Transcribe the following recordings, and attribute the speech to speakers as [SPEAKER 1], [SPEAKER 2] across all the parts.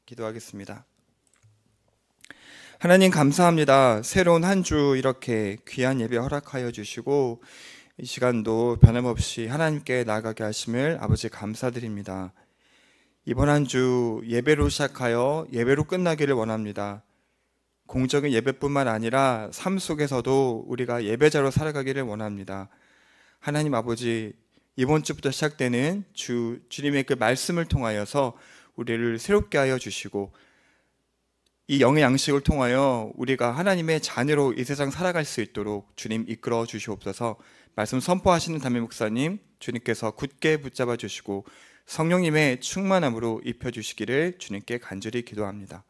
[SPEAKER 1] 기도하겠습니다. 하나님 감사합니다. 새로운 한 주 이렇게 귀한 예배 허락하여 주시고 이 시간도 변함없이 하나님께 나아가게 하심을 아버지 감사드립니다. 이번 한 주 예배로 시작하여 예배로 끝나기를 원합니다. 공적인 예배뿐만 아니라 삶 속에서도 우리가 예배자로 살아가기를 원합니다. 하나님 아버지, 이번 주부터 시작되는 주님의 그 말씀을 통하여서 우리를 새롭게 하여 주시고 이 영의 양식을 통하여 우리가 하나님의 자녀로 이 세상 살아갈 수 있도록 주님 이끌어 주시옵소서. 말씀 선포하시는 담임 목사님 주님께서 굳게 붙잡아 주시고 성령님의 충만함으로 입혀 주시기를 주님께 간절히 기도합니다.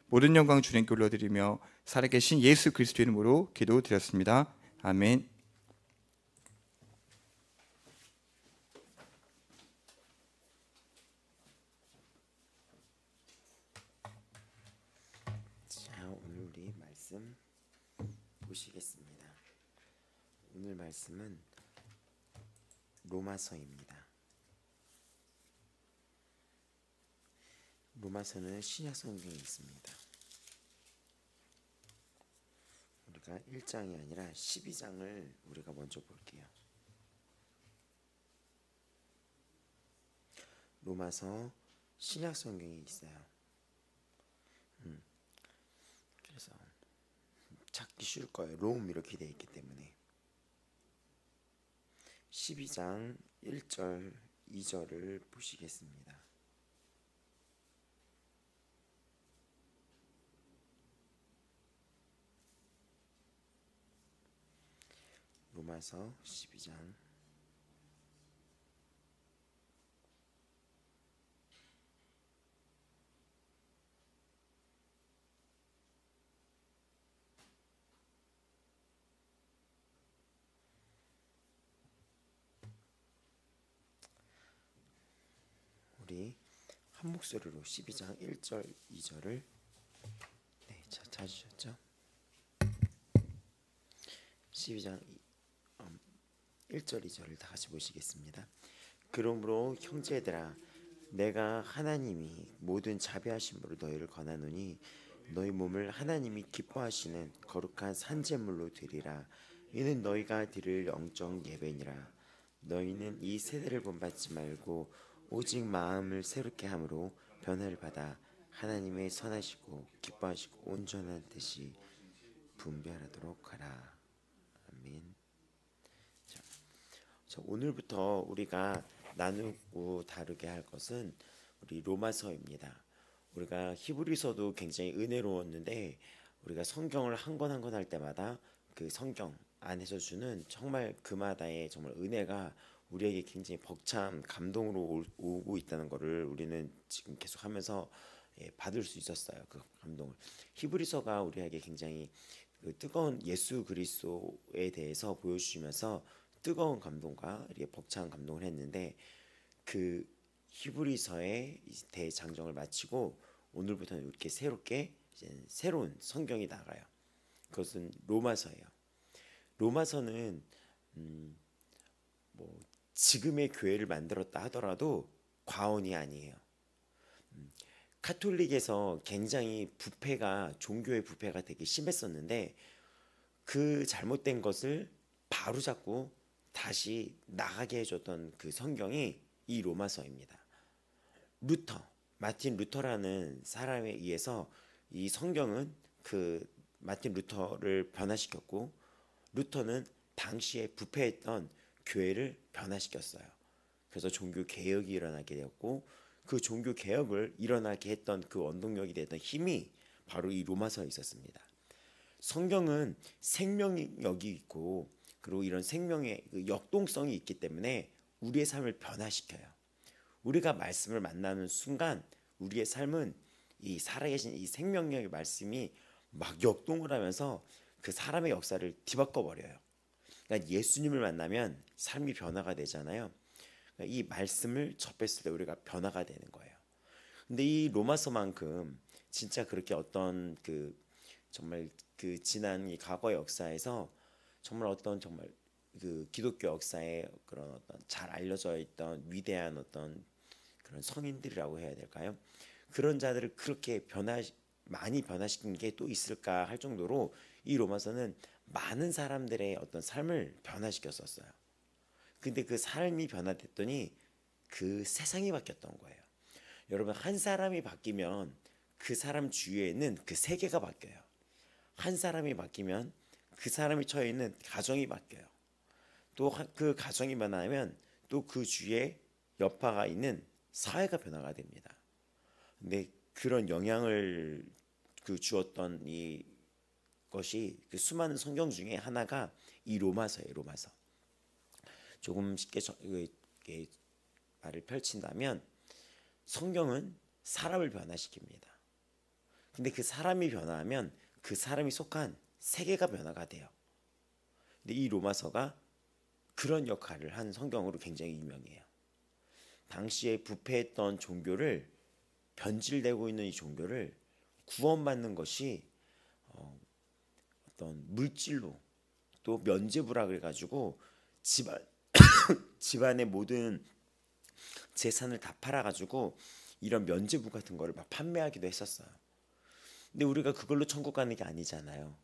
[SPEAKER 1] 모든 영광 주님께 올려드리며 살아계신 예수 그리스도 이름으로 기도드렸습니다. 아멘.
[SPEAKER 2] 오늘 우리 말씀 보시겠습니다. 오늘 말씀은 로마서입니다. 로마서는 신약 성경에 있습니다. 우리가 1장이 아니라 12장을 우리가 먼저 볼게요. 로마서 신약 성경에 있어요. 그래서 찾기 쉬울 거예요. 롬 이렇게 되어 있기 때문에. 12장 1절 2절을 보시겠습니다. 로마서 12장 우리 한 목소리로 12장 1절 2절을 찾으셨죠? 12장 1절 2절을 다 같이 보시겠습니다. 그러므로 형제들아, 내가 하나님이 모든 자비하심으로 너희를 권하노니 너희 몸을 하나님이 기뻐하시는 거룩한 산제물로 드리라. 이는 너희가 드릴 영적 예배니라. 너희는 이 세대를 본받지 말고 오직 마음을 새롭게 함으로 변화를 받아 하나님의 선하시고 기뻐하시고 온전한 뜻이 분별하도록 하라. 아멘. 자, 오늘부터 우리가 나누고 다루게 할 것은 우리 로마서입니다. 우리가 히브리서도 굉장히 은혜로웠는데 우리가 성경을 한 권 한 권 할 때마다 그 성경 안에서 주는 정말 그마다의 정말 은혜가 우리에게 굉장히 벅찬 감동으로 오고 있다는 것을 우리는 지금 계속 하면서 받을 수 있었어요. 그 감동을. 히브리서가 우리에게 굉장히 그 뜨거운 예수 그리스도에 대해서 보여주시면서 뜨거운 감동과 이렇게 벅찬 감동을 했는데 그 히브리서의 대장정을 마치고 오늘부터는 이렇게 새롭게 이제 새로운 성경이 나가요. 그것은 로마서예요. 로마서는 뭐 지금의 교회를 만들었다 하더라도 과언이 아니에요. 카톨릭에서 굉장히 부패가 종교의 부패가 되게 심했었는데 그 잘못된 것을 바로잡고 다시 나가게 해줬던 그 성경이 이 로마서입니다. 마틴 루터라는 사람에 의해서 이 성경은 그 마틴 루터를 변화시켰고 루터는 당시에 부패했던 교회를 변화시켰어요. 그래서 종교 개혁이 일어나게 되었고 그 종교 개혁을 일어나게 했던 그 원동력이 됐던 힘이 바로 이 로마서에 있었습니다. 성경은 생명력이 있고 그리고 이런 생명의 역동성이 있기 때문에 우리의 삶을 변화시켜요. 우리가 말씀을 만나는 순간 우리의 삶은 이 살아계신 이 생명력의 말씀이 막 역동을 하면서 그 사람의 역사를 뒤바꿔 버려요. 그러니까 예수님을 만나면 삶이 변화가 되잖아요. 그러니까 이 말씀을 접했을 때 우리가 변화가 되는 거예요. 근데 이 로마서만큼 진짜 그렇게 어떤 그 정말 그 지난 이 과거 역사에서 정말 어떤 정말 그 기독교 역사에 그런 어떤 잘 알려져 있던 위대한 어떤 그런 성인들이라고 해야 될까요? 그런 자들을 그렇게 많이 변화시킨 게 또 있을까 할 정도로 이 로마서는 많은 사람들의 어떤 삶을 변화시켰었어요. 근데 그 삶이 변화됐더니 그 세상이 바뀌었던 거예요. 여러분, 한 사람이 바뀌면 그 사람 주위에는 그 세계가 바뀌어요. 한 사람이 바뀌면 그 사람이 처해 있는 가정이 바뀌어요. 또 그 가정이 변하면 또 그 주위에 여파가 있는 사회가 변화가 됩니다. 근데 그런 영향을 주었던 이 것이 그 수많은 성경 중에 하나가 이 로마서예요. 로마서. 조금 쉽게 말을 펼친다면 성경은 사람을 변화시킵니다. 근데 그 사람이 변화하면 그 사람이 속한 세계가 변화가 돼요. 근데 이 로마서가 그런 역할을 한 성경으로 굉장히 유명해요. 당시에 부패했던 종교를, 변질되고 있는 이 종교를 구원받는 것이 어떤 물질로, 또 면죄부라 그래가지고 집안의 모든 재산을 다 팔아가지고 이런 면죄부 같은 거를 막 판매하기도 했었어요. 근데 우리가 그걸로 천국 가는 게 아니잖아요.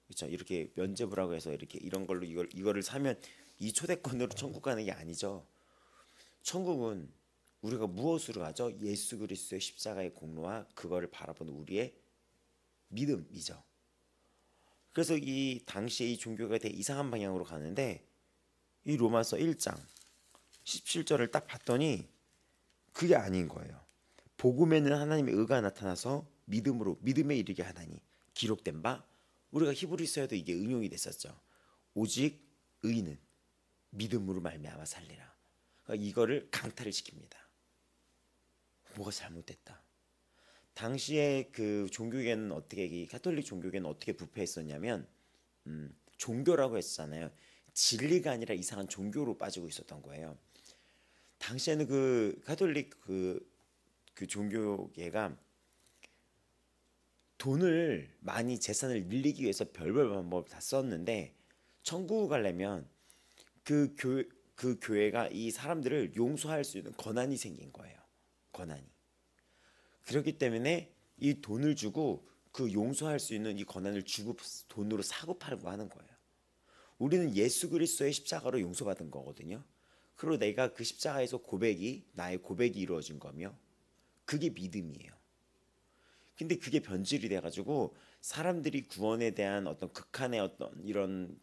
[SPEAKER 2] 그렇죠? 이렇게 면죄부라고 해서 이렇게 이런 걸로 이거를 사면 이 초대권으로 천국 가는 게 아니죠. 천국은 우리가 무엇으로 가죠? 예수 그리스도의 십자가의 공로와 그거를 바라보는 우리의 믿음이죠. 그래서 이 당시에 이 종교가 되게 이상한 방향으로 가는데 이 로마서 1장 17절을 딱 봤더니 그게 아닌 거예요. 복음에는 하나님의 의가 나타나서 믿음에 이르게 하다니 기록된 바, 우리가 히브리서에도 이게 응용이 됐었죠. 오직 의인은 믿음으로 말미암아 살리라. 그러니까 이거를 강타를 시킵니다. 뭐가 잘못됐다. 당시에 그 종교계는 어떻게, 이 가톨릭 종교계는 어떻게 부패했었냐면 종교라고 했잖아요. 진리가 아니라 이상한 종교로 빠지고 있었던 거예요. 당시에는 그 가톨릭 그 종교계가 돈을 많이 재산을 늘리기 위해서 별별 방법을 다 썼는데 천국을 가려면 그 교회가 이 사람들을 용서할 수 있는 권한이 생긴 거예요. 권한이. 그렇기 때문에 이 돈을 주고 그 용서할 수 있는 이 권한을 주고 돈으로 사고 팔고 하는 거예요. 우리는 예수 그리스도의 십자가로 용서받은 거거든요. 그리고 내가 그 십자가에서 나의 고백이 이루어진 거며 그게 믿음이에요. 근데 그게 변질이 돼가지고 사람들이 구원에 대한 어떤 극한의 어떤 이런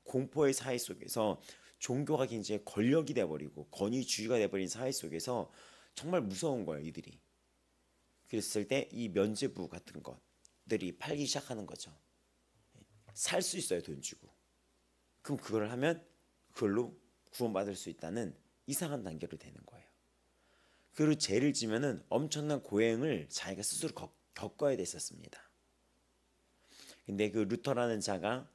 [SPEAKER 2] 공포의 사회 속에서 종교가 굉장히 권력이 돼버리고 권위주의가 돼버린 사회 속에서 정말 무서운 거예요, 이들이. 그랬을 때 이 면죄부 같은 것들이 팔기 시작하는 거죠. 살 수 있어요, 돈 주고. 그럼 그걸 하면 그걸로 구원받을 수 있다는 이상한 단계로 되는 거예요. 그리고 죄를 지면은 엄청난 고행을 자기가 스스로 겪어야 됐었습니다. 근데 그 루터라는 자가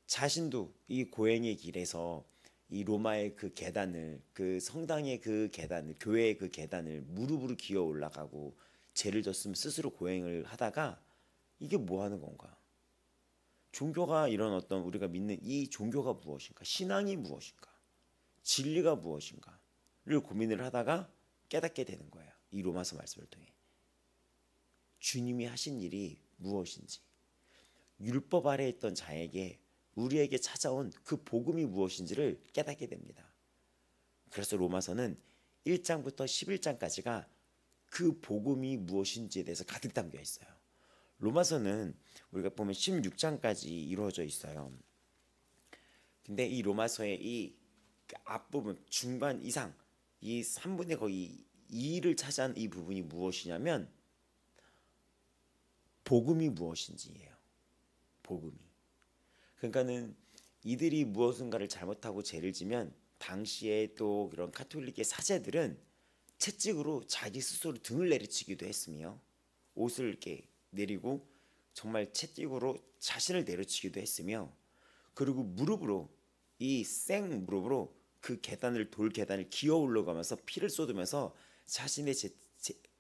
[SPEAKER 2] 자신도 이 고행의 길에서 이 로마의 그 계단을, 그 성당의 그 계단을, 교회의 그 계단을 무릎으로 기어 올라가고 죄를 졌으면 스스로 고행을 하다가 이게 뭐 하는 건가? 종교가 이런 어떤 우리가 믿는 이 종교가 무엇인가? 신앙이 무엇인가? 진리가 무엇인가를 고민을 하다가 깨닫게 되는 거예요. 이 로마서 말씀을 통해. 주님이 하신 일이 무엇인지, 율법 아래에 있던 자에게 우리에게 찾아온 그 복음이 무엇인지를 깨닫게 됩니다. 그래서 로마서는 1장부터 11장까지가 그 복음이 무엇인지에 대해서 가득 담겨 있어요. 로마서는 우리가 보면 16장까지 이루어져 있어요. 근데 이 로마서의 이 앞부분, 중반 이상, 이 3분의 거의 2를 차지한 이 부분이 무엇이냐면 복음이 무엇인지예요. 복음이. 그러니까는 이들이 무엇인가를 잘못하고 죄를 지면 당시에 또 그런 가톨릭의 사제들은 채찍으로 자기 스스로 등을 내리치기도 했으며 옷을 이렇게 내리고 정말 채찍으로 자신을 내려치기도 했으며 그리고 무릎으로 이 생무릎으로 그 돌 계단을 기어 올라가면서 피를 쏟으면서 자신의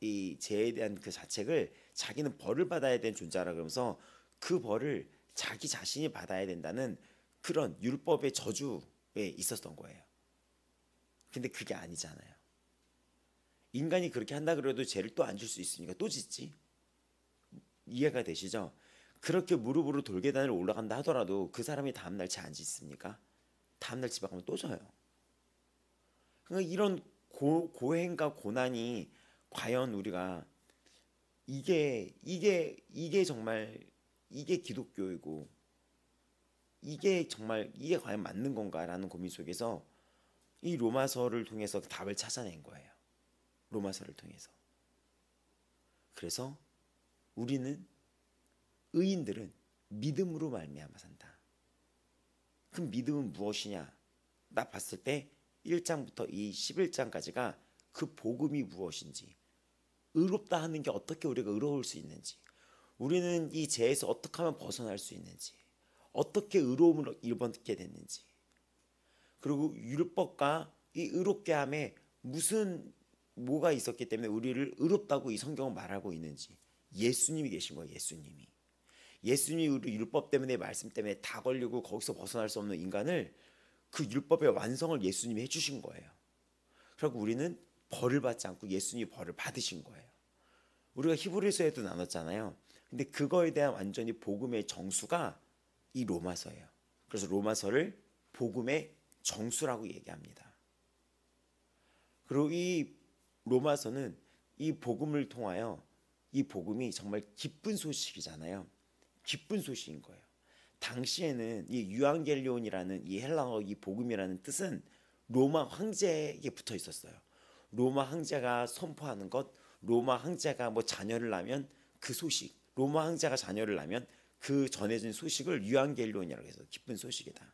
[SPEAKER 2] 이 죄에 대한 그 자책을 자기는 벌을 받아야 되는 존재라 그러면서 그 벌을 자기 자신이 받아야 된다는 그런 율법의 저주에 있었던 거예요. 근데 그게 아니잖아요. 인간이 그렇게 한다 그래도 죄를 또 안 줄 수 있으니까 또 짓지. 이해가 되시죠? 그렇게 무릎으로 돌계단을 올라간다 하더라도 그 사람이 다음날 죄 안 짓습니까? 다음날 집에 가면 또 져요. 그러니까 이런 고행과 고난이 과연 우리가 이게 정말 이게 기독교이고 이게 정말 이게 과연 맞는 건가라는 고민 속에서 이 로마서를 통해서 답을 찾아낸 거예요. 로마서를 통해서. 그래서 우리는 의인들은 믿음으로 말미암아 산다. 그 믿음은 무엇이냐? 나 봤을 때 1장부터 이 11장까지가 그 복음이 무엇인지, 의롭다 하는 게 어떻게 우리가 의로울 수 있는지, 우리는 이 죄에서 어떻게 하면 벗어날 수 있는지, 어떻게 의로움을 입게 됐는지, 그리고 율법과 이 의롭게 함에 뭐가 있었기 때문에 우리를 의롭다고 이 성경은 말하고 있는지, 예수님이 계신 거예요. 예수님이 우리 율법 때문에 말씀 때문에 다 걸리고 거기서 벗어날 수 없는 인간을 그 율법의 완성을 예수님이 해주신 거예요. 그리고 우리는 벌을 받지 않고 예수님이 벌을 받으신 거예요. 우리가 히브리서에도 나눴잖아요. 근데 그거에 대한 완전히 복음의 정수가 이 로마서예요. 그래서 로마서를 복음의 정수라고 얘기합니다. 그리고 이 로마서는 이 복음을 통하여 이 복음이 정말 기쁜 소식이잖아요. 기쁜 소식인 거예요. 당시에는 이 유앙겔리온이라는 이 헬라어 이 복음이라는 뜻은 로마 황제에게 붙어 있었어요. 로마 황제가 선포하는 것, 로마 황제가 뭐 자녀를 낳으면 그 소식, 로마 황제가 자녀를 낳으면 그 전해진 소식을 유앙겔리온이라고 해서 기쁜 소식이다.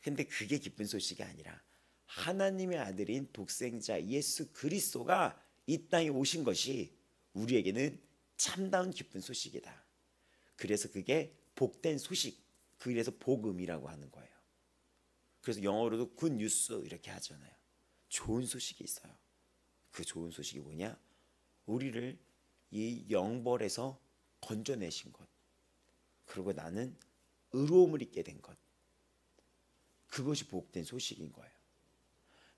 [SPEAKER 2] 근데 그게 기쁜 소식이 아니라 하나님의 아들인 독생자 예수 그리스도가 이 땅에 오신 것이 우리에게는 참다운 기쁜 소식이다. 그래서 그게 복된 소식, 그래서 복음이라고 하는 거예요. 그래서 영어로도 굿 뉴스 이렇게 하잖아요. 좋은 소식이 있어요. 그 좋은 소식이 뭐냐? 우리를 이 영벌에서 건져내신 것, 그리고 나는 의로움을 입게 된 것, 그것이 복된 소식인 거예요.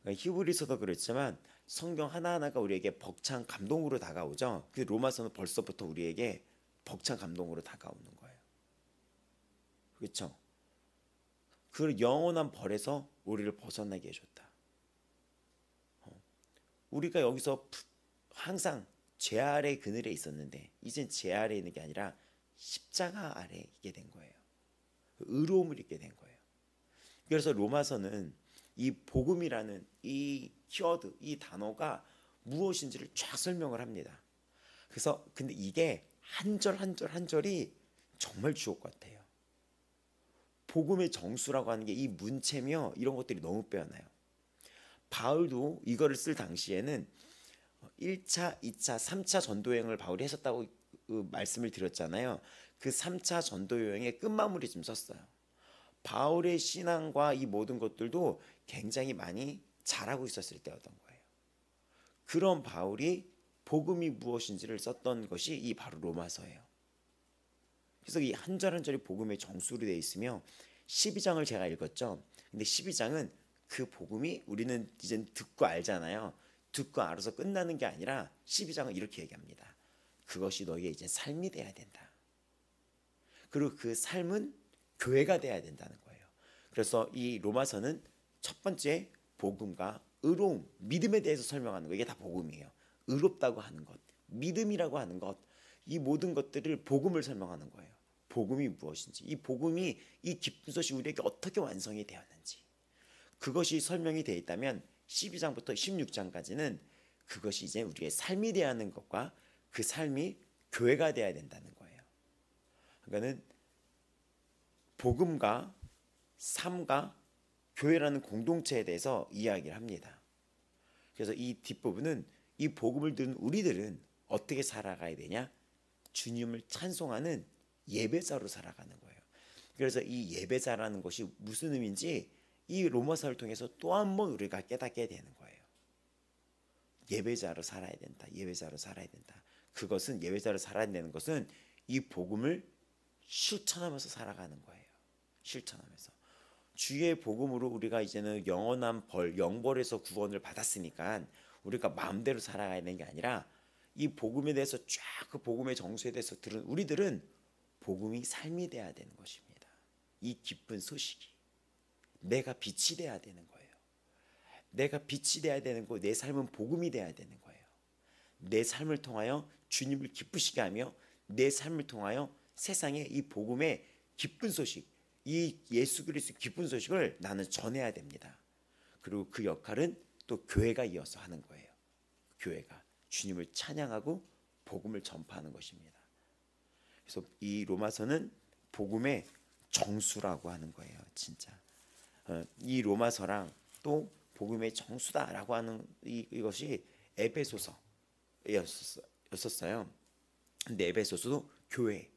[SPEAKER 2] 그러니까 히브리서도 그렇지만 성경 하나하나가 우리에게 벅찬 감동으로 다가오죠. 그 로마서는 벌써부터 우리에게 벅찬 감동으로 다가오는 거예요. 그렇죠? 그 영원한 벌에서 우리를 벗어나게 해줬다. 우리가 여기서 항상 죄 아래 그늘에 있었는데 이젠 죄 아래에 있는 게 아니라 십자가 아래에 있게 된 거예요. 의로움을 입게 된 거예요. 그래서 로마서는 이 복음이라는 이 키워드, 이 단어가 무엇인지를 쫙 설명을 합니다. 그래서 근데 이게 한 절 한 절이 정말 주옥 같아요. 복음의 정수라고 하는 게 이 문체며 이런 것들이 너무 빼어나요. 바울도 이거를 쓸 당시에는 1차, 2차, 3차 전도여행을 바울이 했었다고 말씀을 드렸잖아요. 그 3차 전도여행의 끝마무리 좀 썼어요. 바울의 신앙과 이 모든 것들도 굉장히 많이 잘하고 있었을 때였던 거예요. 그런 바울이 복음이 무엇인지를 썼던 것이 이 바로 로마서예요. 그래서 이 한 절 한 절이 복음의 정수로 되어 있으며 12장을 제가 읽었죠. 근데 12장은 그 복음이 우리는 이제 듣고 알잖아요. 듣고 알아서 끝나는 게 아니라 12장은 이렇게 얘기합니다. 그것이 너희의 이제 삶이 돼야 된다. 그리고 그 삶은 교회가 돼야 된다는 거예요. 그래서 이 로마서는 첫 번째 복음과 의로움, 믿음에 대해서 설명하는 거, 이게 다 복음이에요. 의롭다고 하는 것, 믿음이라고 하는 것, 이 모든 것들을 복음을 설명하는 거예요. 복음이 무엇인지, 이 복음이 이 기쁜 소식 우리에게 어떻게 완성이 되었는지, 그것이 설명이 되어 있다면 12장부터 16장까지는 그것이 이제 우리의 삶이 되어야 하는 것과 그 삶이 교회가 되어야 된다는 거예요. 그러니까는 복음과 삶과 교회라는 공동체에 대해서 이야기를 합니다. 그래서 이 뒷부분은 이 복음을 들은 우리들은 어떻게 살아가야 되냐? 주님을 찬송하는 예배자로 살아가는 거예요. 그래서 이 예배자라는 것이 무슨 의미인지 이 로마서를 통해서 또 한 번 우리가 깨닫게 되는 거예요. 예배자로 살아야 된다. 예배자로 살아야 된다. 그것은 예배자로 살아야 되는 것은 이 복음을 실천하면서 살아가는 거예요. 실천하면서. 주의 복음으로 우리가 이제는 영원한 벌, 영벌에서 구원을 받았으니까 우리가 마음대로 살아가야 되는 게 아니라 이 복음에 대해서 쫙 그 복음의 정수에 대해서 들은 우리들은 복음이 삶이 돼야 되는 것입니다. 이 기쁜 소식이 내가 빛이 돼야 되는 거예요. 내가 빛이 돼야 되는 거, 내 삶은 복음이 돼야 되는 거예요. 내 삶을 통하여 주님을 기쁘시게 하며 내 삶을 통하여 세상에 이 복음의 기쁜 소식, 이 예수 그리스도의 기쁜 소식을 나는 전해야 됩니다. 그리고 그 역할은 또 교회가 이어서 하는 거예요. 교회가 주님을 찬양하고 복음을 전파하는 것입니다. 그래서 이 로마서는 복음의 정수라고 하는 거예요. 진짜 이 로마서랑 또 복음의 정수다라고 하는 이것이 에베소서였었어요. 근데 에베소서도 교회,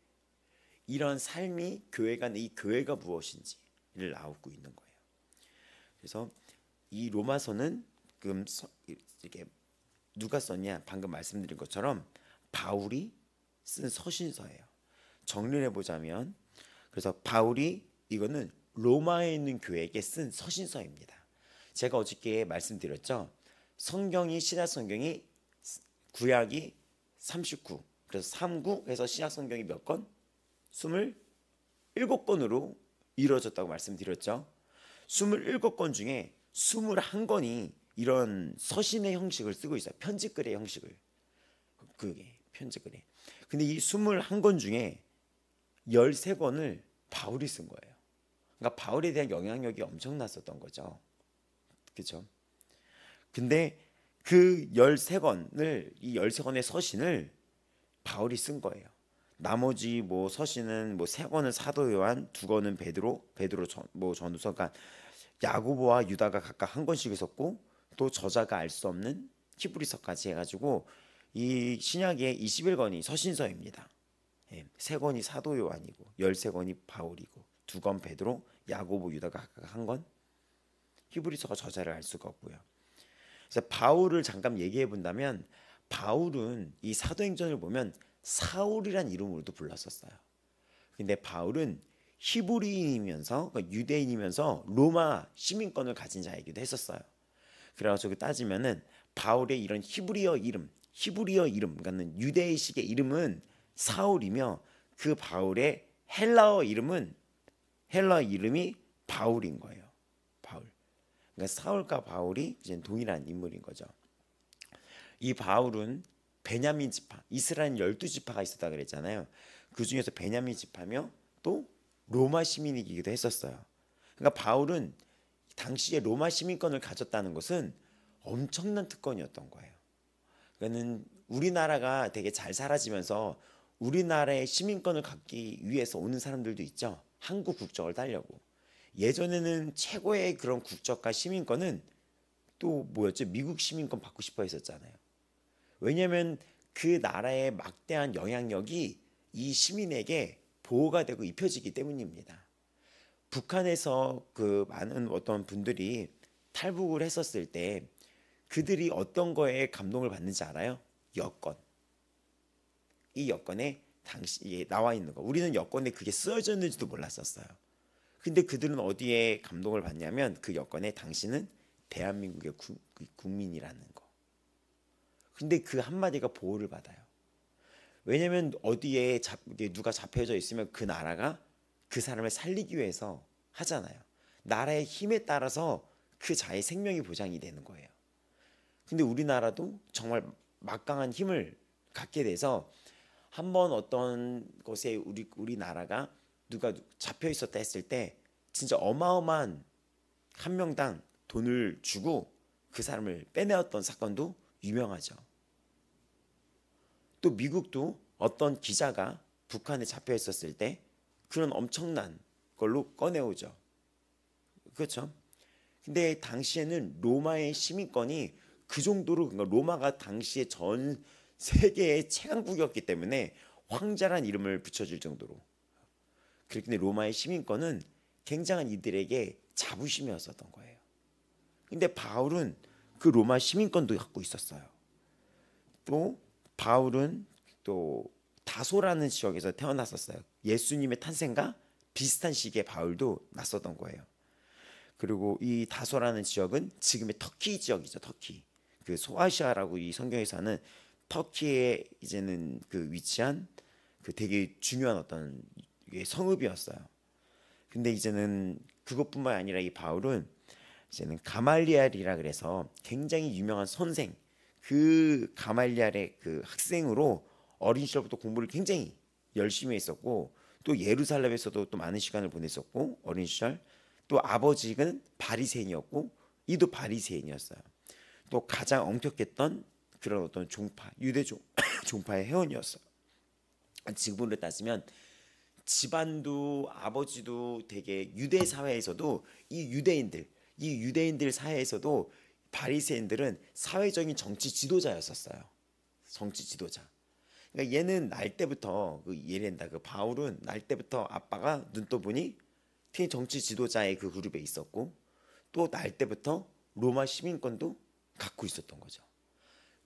[SPEAKER 2] 이런 삶이 교회가 이 교회가 무엇인지를 나오고 있는 거예요. 그래서 이 로마서는 이렇게 누가 썼냐? 방금 말씀드린 것처럼 바울이 쓴 서신서예요. 정리를 해보자면, 그래서 바울이 이거는 로마에 있는 교회에게 쓴 서신서입니다. 제가 어저께 말씀드렸죠. 성경이 신약 성경이 구약이 39, 그래서 39해서 신약 성경이 몇 권? 27권으로 이루어졌다고 말씀드렸죠. 27권 중에 21권이 이런 서신의 형식을 쓰고 있어요. 편지글의 형식을. 그게 편지글에. 근데 이 21권 중에 13권을 바울이 쓴 거예요. 그러니까 바울에 대한 영향력이 엄청났었던 거죠. 그렇죠? 근데 그 13권을 이 13권의 서신을 바울이 쓴 거예요. 나머지 뭐 서신은 뭐 3권은 사도 요한, 2권은 베드로 전후서, 그러니까 야고보와 유다가 각각 한 권씩 썼고 또 저자가 알 수 없는 히브리서까지 해가지고 이 신약의 21권이 서신서입니다. 3권이 사도 요한이고 13권이 바울이고 2권 베드로, 야고보, 유다가 각각 한 권. 히브리서가 저자를 알 수가 없고요. 그래서 바울을 잠깐 얘기해 본다면 바울은 이 사도행전을 보면 사울이란 이름으로도 불렀었어요. 근데 바울은 히브리인이면서 그러니까 유대인이면서 로마 시민권을 가진 자이기도 했었어요. 그래가지고 따지면은 바울의 이런 히브리어 이름, 그러니까 유대의식의 이름은 사울이며 그 바울의 헬라어 이름이 바울인 거예요. 바울. 그러니까 사울과 바울이 이제 동일한 인물인 거죠. 이 바울은 베냐민 지파, 이스라엘 12지파가 있었다 그랬잖아요. 그 중에서 베냐민 지파며 또 로마 시민이기도 했었어요. 그러니까 바울은 당시에 로마 시민권을 가졌다는 것은 엄청난 특권이었던 거예요. 그러니까 우리나라가 되게 잘 살아지면서 우리나라의 시민권을 갖기 위해서 오는 사람들도 있죠. 한국 국적을 따려고. 예전에는 최고의 그런 국적과 시민권은 또 뭐였죠? 미국 시민권 받고 싶어 했었잖아요. 왜냐하면 그 나라의 막대한 영향력이 이 시민에게 보호가 되고 입혀지기 때문입니다. 북한에서 그 많은 어떤 분들이 탈북을 했었을 때 그들이 어떤 거에 감동을 받는지 알아요? 여권. 이 여권에 당시에 나와 있는 거. 우리는 여권에 그게 쓰여져 있는지도 몰랐었어요. 근데 그들은 어디에 감동을 받냐면 그 여권에 당신은 대한민국의 국민이라는 거. 근데 그 한마디가 보호를 받아요. 왜냐면 어디에 누가 잡혀져 있으면 그 나라가 그 사람을 살리기 위해서 하잖아요. 나라의 힘에 따라서 그 자의 생명이 보장이 되는 거예요. 근데 우리나라도 정말 막강한 힘을 갖게 돼서 한번 어떤 곳에 우리나라가 누가 잡혀 있었다 했을 때 진짜 어마어마한 한 명당 돈을 주고 그 사람을 빼내었던 사건도 유명하죠. 또 미국도 어떤 기자가 북한에 잡혀 있었을 때 그런 엄청난 걸로 꺼내오죠. 그렇죠? 근데 당시에는 로마의 시민권이 그 정도로, 그러니까 로마가 당시에 전 세계의 최강국이었기 때문에 황자란 이름을 붙여줄 정도로. 그런데 로마의 시민권은 굉장한 이들에게 자부심이었었던 거예요. 근데 바울은 그 로마 시민권도 갖고 있었어요. 또 바울은 또 다소라는 지역에서 태어났었어요. 예수님의 탄생과 비슷한 시기에 바울도 났었던 거예요. 그리고 이 다소라는 지역은 지금의 터키 지역이죠. 터키. 그 소아시아라고 이 성경에서 하는 터키에 이제는 그 위치한 그 되게 중요한 어떤 성읍이었어요. 근데 이제는 그것뿐만 아니라 이 바울은 이제는 가말리엘이라 그래서 굉장히 유명한 선생, 그 가말리엘의 그 학생으로 어린 시절부터 공부를 굉장히 열심히 했었고, 또 예루살렘에서도 또 많은 시간을 보냈었고, 어린 시절 또 아버지는 바리새인이었고 이도 바리새인이었어요. 또 가장 엄격했던 그런 어떤 종파, 유대 종파의 회원이었어요. 지금으로 따지면 집안도 아버지도 되게 유대 사회에서도 이 유대인들 사회에서도 바리새인들은 사회적인 정치 지도자였었어요. 정치 지도자. 그러니까 얘는 날 때부터 그 바울은 날 때부터 아빠가 눈떠보니 특히 정치 지도자의 그 그룹에 있었고, 또 날 때부터 로마 시민권도 갖고 있었던 거죠.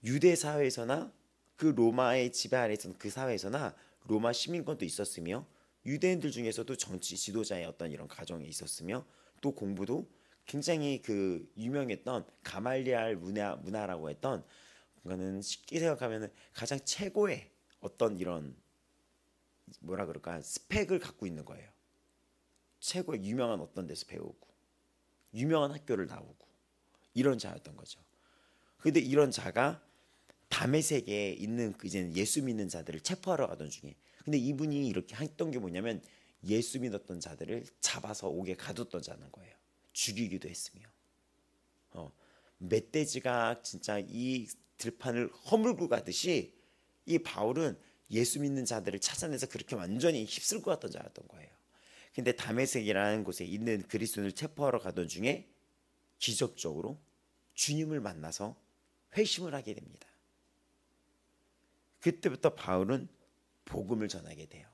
[SPEAKER 2] 유대 사회에서나 그 로마의 지배 아래 있었던 그 사회에서나 로마 시민권도 있었으며, 유대인들 중에서도 정치 지도자의 어떤 이런 가정에 있었으며, 또 공부도 굉장히 그 유명했던 가말리알 문화라고 했던, 그거는 쉽게 생각하면 가장 최고의 어떤 이런 뭐라 그럴까 스펙을 갖고 있는 거예요. 최고의 유명한 어떤 데서 배우고 유명한 학교를 나오고 이런 자였던 거죠. 그런데 이런 자가 다메섹에 있는 그 이제는 예수 믿는 자들을 체포하러 가던 중에, 근데 이분이 이렇게 했던 게 뭐냐면 예수 믿었던 자들을 잡아서 옥에 가뒀던 자는 거예요. 죽이기도 했으며, 멧돼지가 진짜 이 들판을 허물고 가듯이 이 바울은 예수 믿는 자들을 찾아내서 그렇게 완전히 휩쓸고 갔던 자였던 거예요. 근데 다메섹이라는 곳에 있는 그리스도인을 체포하러 가던 중에 기적적으로 주님을 만나서 회심을 하게 됩니다. 그때부터 바울은 복음을 전하게 돼요.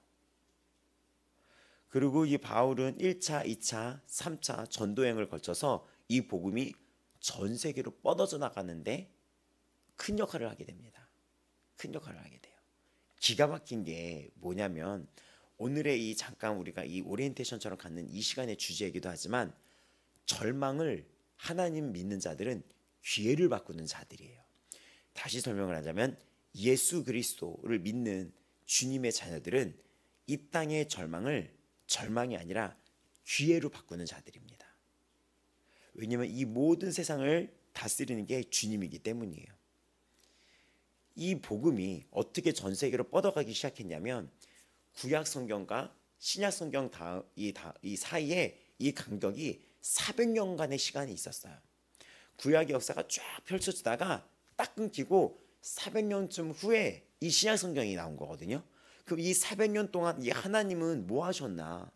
[SPEAKER 2] 그리고 이 바울은 1차, 2차, 3차 전도행을 거쳐서 이 복음이 전 세계로 뻗어져 나가는데 큰 역할을 하게 됩니다. 큰 역할을 하게 돼요. 기가 막힌 게 뭐냐면, 오늘의 이 잠깐 우리가 이 오리엔테이션처럼 갖는 이 시간의 주제이기도 하지만, 절망을 하나님 믿는 자들은 기회를 바꾸는 자들이에요. 다시 설명을 하자면, 예수 그리스도를 믿는 주님의 자녀들은 이 땅의 절망을 절망이 아니라 기회로 바꾸는 자들입니다. 왜냐하면 이 모든 세상을 다스리는 게 주님이기 때문이에요. 이 복음이 어떻게 전 세계로 뻗어가기 시작했냐면, 구약 성경과 신약 성경 이 사이에 이 간격이 400년간의 시간이 있었어요. 구약의 역사가 쫙 펼쳐지다가 딱 끊기고 400년쯤 후에 이 신약 성경이 나온 거거든요. 그럼 이 400년 동안 이 하나님은 뭐 하셨나?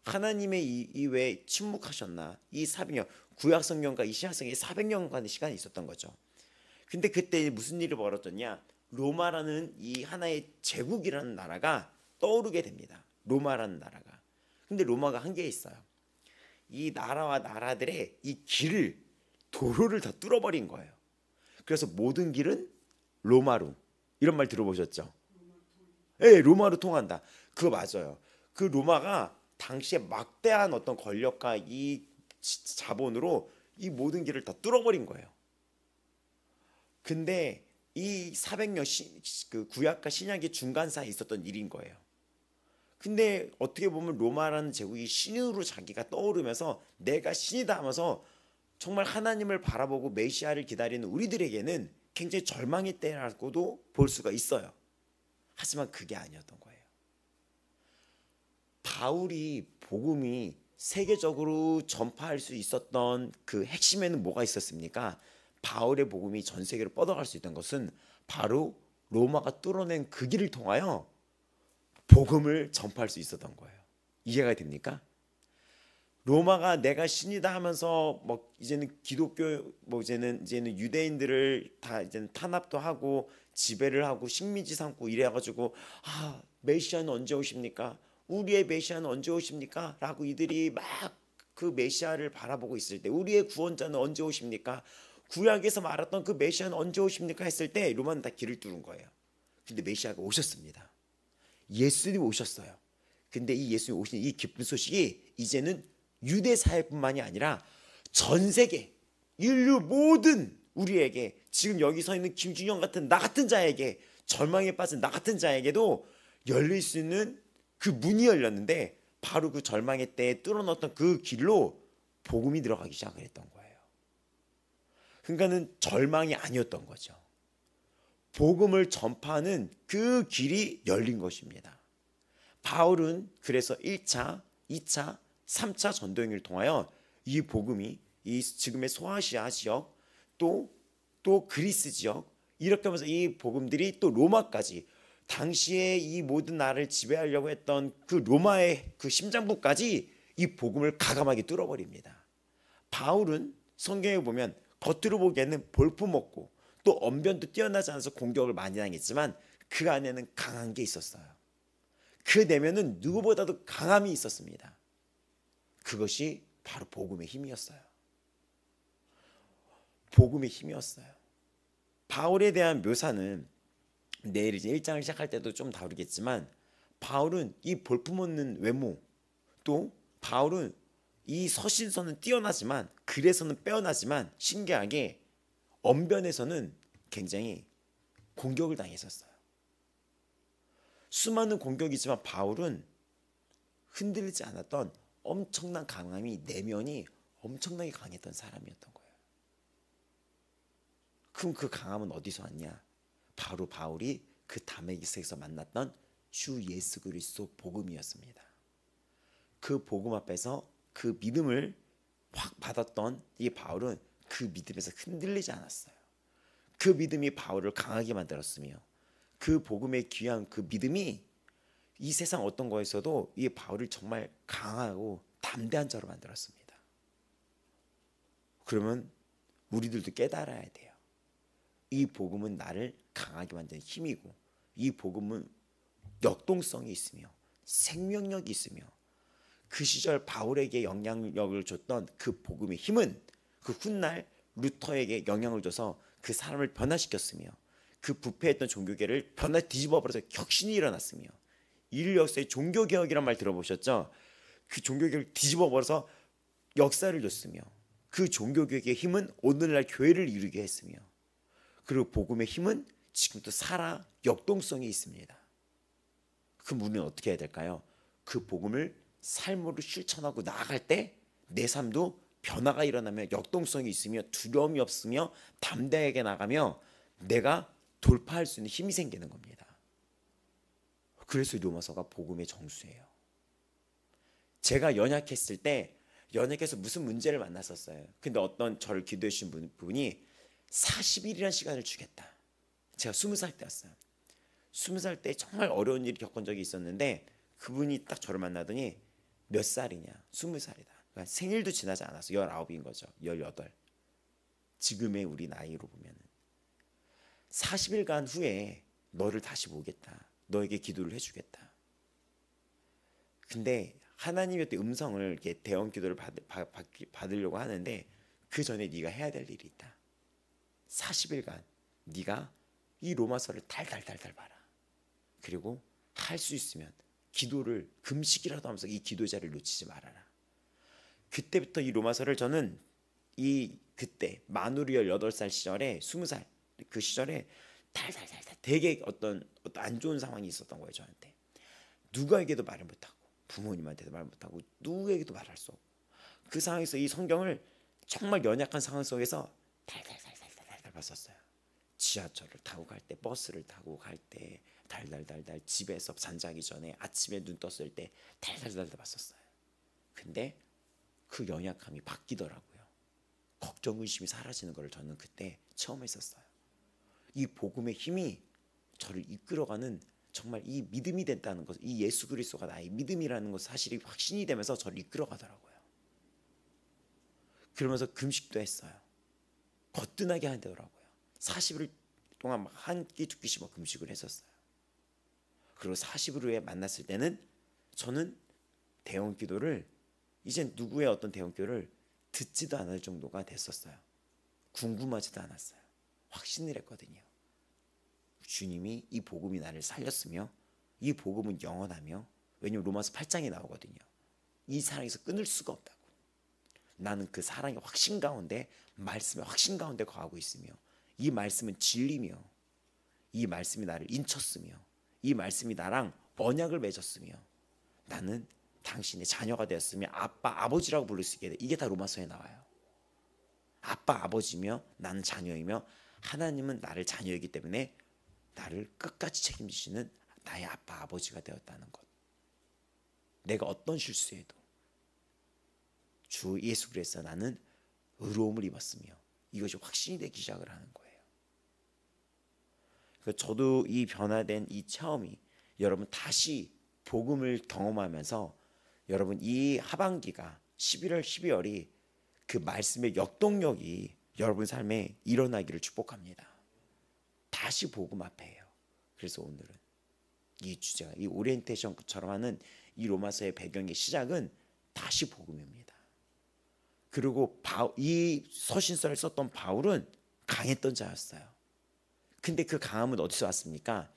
[SPEAKER 2] 하나님의 왜 침묵하셨나? 이 400년, 구약 성경과 이 신약 성경에 400년간의 시간이 있었던 거죠. 근데 그때 무슨 일이 벌어졌냐? 로마라는 이 하나의 제국이라는 나라가 떠오르게 됩니다. 로마라는 나라가. 근데 로마가 한계에 있어요. 이 나라와 나라들의 이 도로를 다 뚫어버린 거예요. 그래서 모든 길은 로마로. 이런 말 들어보셨죠? 네, 로마로 통한다. 그거 맞아요. 그 로마가 당시에 막대한 어떤 권력과 이 자본으로 이 모든 길을 다 뚫어버린 거예요. 근데 이 400년 그 구약과 신약의 중간 사이에 있었던 일인 거예요. 근데 어떻게 보면 로마라는 제국이 신으로 자기가 떠오르면서 내가 신이다 하면서 정말 하나님을 바라보고 메시아를 기다리는 우리들에게는 굉장히 절망의 때라고도 볼 수가 있어요. 하지만 그게 아니었던 거예요. 바울이 복음이 세계적으로 전파할 수 있었던 그 핵심에는 뭐가 있었습니까? 바울의 복음이 전 세계로 뻗어갈 수 있던 것은 바로 로마가 뚫어낸 그 길을 통하여 복음을 전파할 수 있었던 거예요. 이해가 됩니까? 로마가 내가 신이다 하면서 뭐 이제는 기독교 뭐 이제는 유대인들을 다 이제는 탄압도 하고 지배를 하고 식민지 삼고 이래가지고 메시아는 언제 오십니까? 우리의 메시아는 언제 오십니까? 라고 이들이 막 그 메시아를 바라보고 있을 때, 우리의 구원자는 언제 오십니까? 구약에서 말했던 그 메시아는 언제 오십니까? 했을 때 로마는 다 길을 뚫은 거예요. 근데 메시아가 오셨습니다. 예수님이 오셨어요. 근데 이 예수님이 오신 이 기쁜 소식이 이제는 유대 사회뿐만이 아니라 전 세계 인류 모든 우리에게, 지금 여기 서 있는 김준영 같은 나 같은 자에게, 절망에 빠진 나 같은 자에게도 열릴 수 있는 그 문이 열렸는데, 바로 그 절망의 때에 뚫어놓았던 그 길로 복음이 들어가기 시작을 했던 거예요. 그러니까는 절망이 아니었던 거죠. 복음을 전파하는 그 길이 열린 것입니다. 바울은 그래서 1차, 2차, 3차 전도행위를 통하여 이 복음이 이 지금의 소아시아 지역, 또 그리스 지역, 이렇게 하면서 이 복음들이 또 로마까지, 당시에 이 모든 나라를 지배하려고 했던 그 로마의 그 심장부까지 이 복음을 가감하게 뚫어버립니다. 바울은 성경에 보면 겉으로 보기에는 볼품없고 또 언변도 뛰어나지 않아서 공격을 많이 당했지만 그 안에는 강한 게 있었어요. 그 내면은 누구보다도 강함이 있었습니다. 그것이 바로 복음의 힘이었어요. 복음의 힘이었어요. 바울에 대한 묘사는 내일 이제 1장을 시작할 때도 좀 다루겠지만, 바울은 이 볼품없는 외모, 또 바울은 이 서신서는 뛰어나지만 글에서는 빼어나지만 신기하게 언변에서는 굉장히 공격을 당했었어요. 수많은 공격이지만 바울은 흔들리지 않았던 엄청난 강함이, 내면이 엄청나게 강했던 사람이었던 거예요. 그럼 그 강함은 어디서 왔냐? 바로 바울이 그 다메섹에서 만났던 주 예수 그리스도 복음이었습니다. 그 복음 앞에서 그 믿음을 확 받았던 이 바울은 그 믿음에서 흔들리지 않았어요. 그 믿음이 바울을 강하게 만들었으며, 그 복음의 귀한 그 믿음이 이 세상 어떤 거에서도 이 바울을 정말 강하고 담대한 자로 만들었습니다. 그러면 우리들도 깨달아야 돼요. 이 복음은 나를 강하게 만드는 힘이고, 이 복음은 역동성이 있으며 생명력이 있으며, 그 시절 바울에게 영향력을 줬던 그 복음의 힘은 그 훗날 루터에게 영향을 줘서 그 사람을 변화시켰으며, 그 부패했던 종교계를 뒤집어버려서 혁신이 일어났으며, 인류 역사의 종교개혁이란 말 들어보셨죠? 그 종교개혁을 뒤집어버려서 역사를 줬으며, 그 종교개혁의 힘은 오늘날 교회를 이루게 했으며, 그리고 복음의 힘은 지금도 살아 역동성이 있습니다. 그럼 우리는 어떻게 해야 될까요? 그 복음을 삶으로 실천하고 나아갈 때 내 삶도 변화가 일어나며 역동성이 있으며 두려움이 없으며 담대하게 나가며 내가 돌파할 수 있는 힘이 생기는 겁니다. 그래서 로마서가 복음의 정수예요. 제가 연약했을 때, 연약해서 무슨 문제를 만났었어요. 근데 어떤 저를 기도해 주신 분이 40일이라는 시간을 주겠다. 제가 20살 때였어요. 20살 때 정말 어려운 일을 겪은 적이 있었는데, 그분이 딱 저를 만나더니 몇 살이냐? 20살이다. 그러니까 생일도 지나지 않았어. 19인 거죠. 18. 지금의 우리 나이로 보면 40일간 후에 너를 다시 보겠다. 너에게 기도를 해주겠다. 근데 하나님의 어떤 음성을 이렇게 대원 기도를 받으려고 하는데, 그 전에 네가 해야 될 일이 있다. 40일간 네가 이 로마서를 달달달달 봐라. 그리고 할 수 있으면 기도를, 금식이라도 하면서 이 기도 자리를 놓치지 말아라. 그때부터 이 로마서를 저는 그때 마누리 18살 시절에, 20살 그 시절에 달달달달 되게 어떤 안 좋은 상황이 있었던 거예요. 저한테 누구에게도 말을 못하고, 부모님한테도 말 못하고, 누구에게도 말할 수 없고, 그 상황에서 이 성경을 정말 연약한 상황 속에서 달달달달달 봤었어요. 지하철을 타고 갈 때, 버스를 타고 갈 때 달달달달, 집에서 잠자기 전에 아침에 눈 떴을 때 달달달달 봤었어요. 근데 그 연약함이 바뀌더라고요. 걱정, 의심이 사라지는 걸 저는 그때 처음 했었어요. 이 복음의 힘이 저를 이끌어가는, 정말 이 믿음이 됐다는 것, 이 예수 그리스도가 나의 믿음이라는 것 사실이 확신이 되면서 저를 이끌어가더라고요. 그러면서 금식도 했어요. 거뜬하게 하더라고요. 40일 동안 막 한 끼 두 끼씩 막 금식을 했었어요. 그리고 40일 후에 만났을 때는 저는 대원 기도를, 이젠 누구의 어떤 대원 기도를 듣지도 않을 정도가 됐었어요. 궁금하지도 않았어요. 확신을 했거든요. 주님이 이 복음이 나를 살렸으며, 이 복음은 영원하며, 왜냐면 로마서 8장에 나오거든요. 이 사랑에서 끊을 수가 없다고. 나는 그 사랑의 확신 가운데, 말씀의 확신 가운데 거하고 있으며, 이 말씀은 진리며, 이 말씀이 나를 인쳤으며, 이 말씀이 나랑 언약을 맺었으며, 나는 당신의 자녀가 되었으며 아빠 아버지라고 부를 수 있게 돼. 이게 다 로마서에 나와요. 아빠 아버지며 나는 자녀이며 하나님은 나를 자녀이기 때문에 나를 끝까지 책임지시는 나의 아빠 아버지가 되었다는 것. 내가 어떤 실수에도 주 예수 그리스도에서 나는 의로움을 입었으며, 이것이 확신이 되기 시작을 하는 거예요. 그래서 저도 이 변화된 이 체험이 여러분 다시 복음을 경험하면서 여러분 이 하반기가 11월 12월이 그 말씀의 역동력이 여러분 삶에 일어나기를 축복합니다. 다시 복음 앞에요. 그래서 오늘은 이 주제가 이 오리엔테이션처럼 하는 이 로마서의 배경의 시작은 다시 복음입니다. 그리고 이 서신서를 썼던 바울은 강했던 자였어요. 근데 그 강함은 어디서 왔습니까?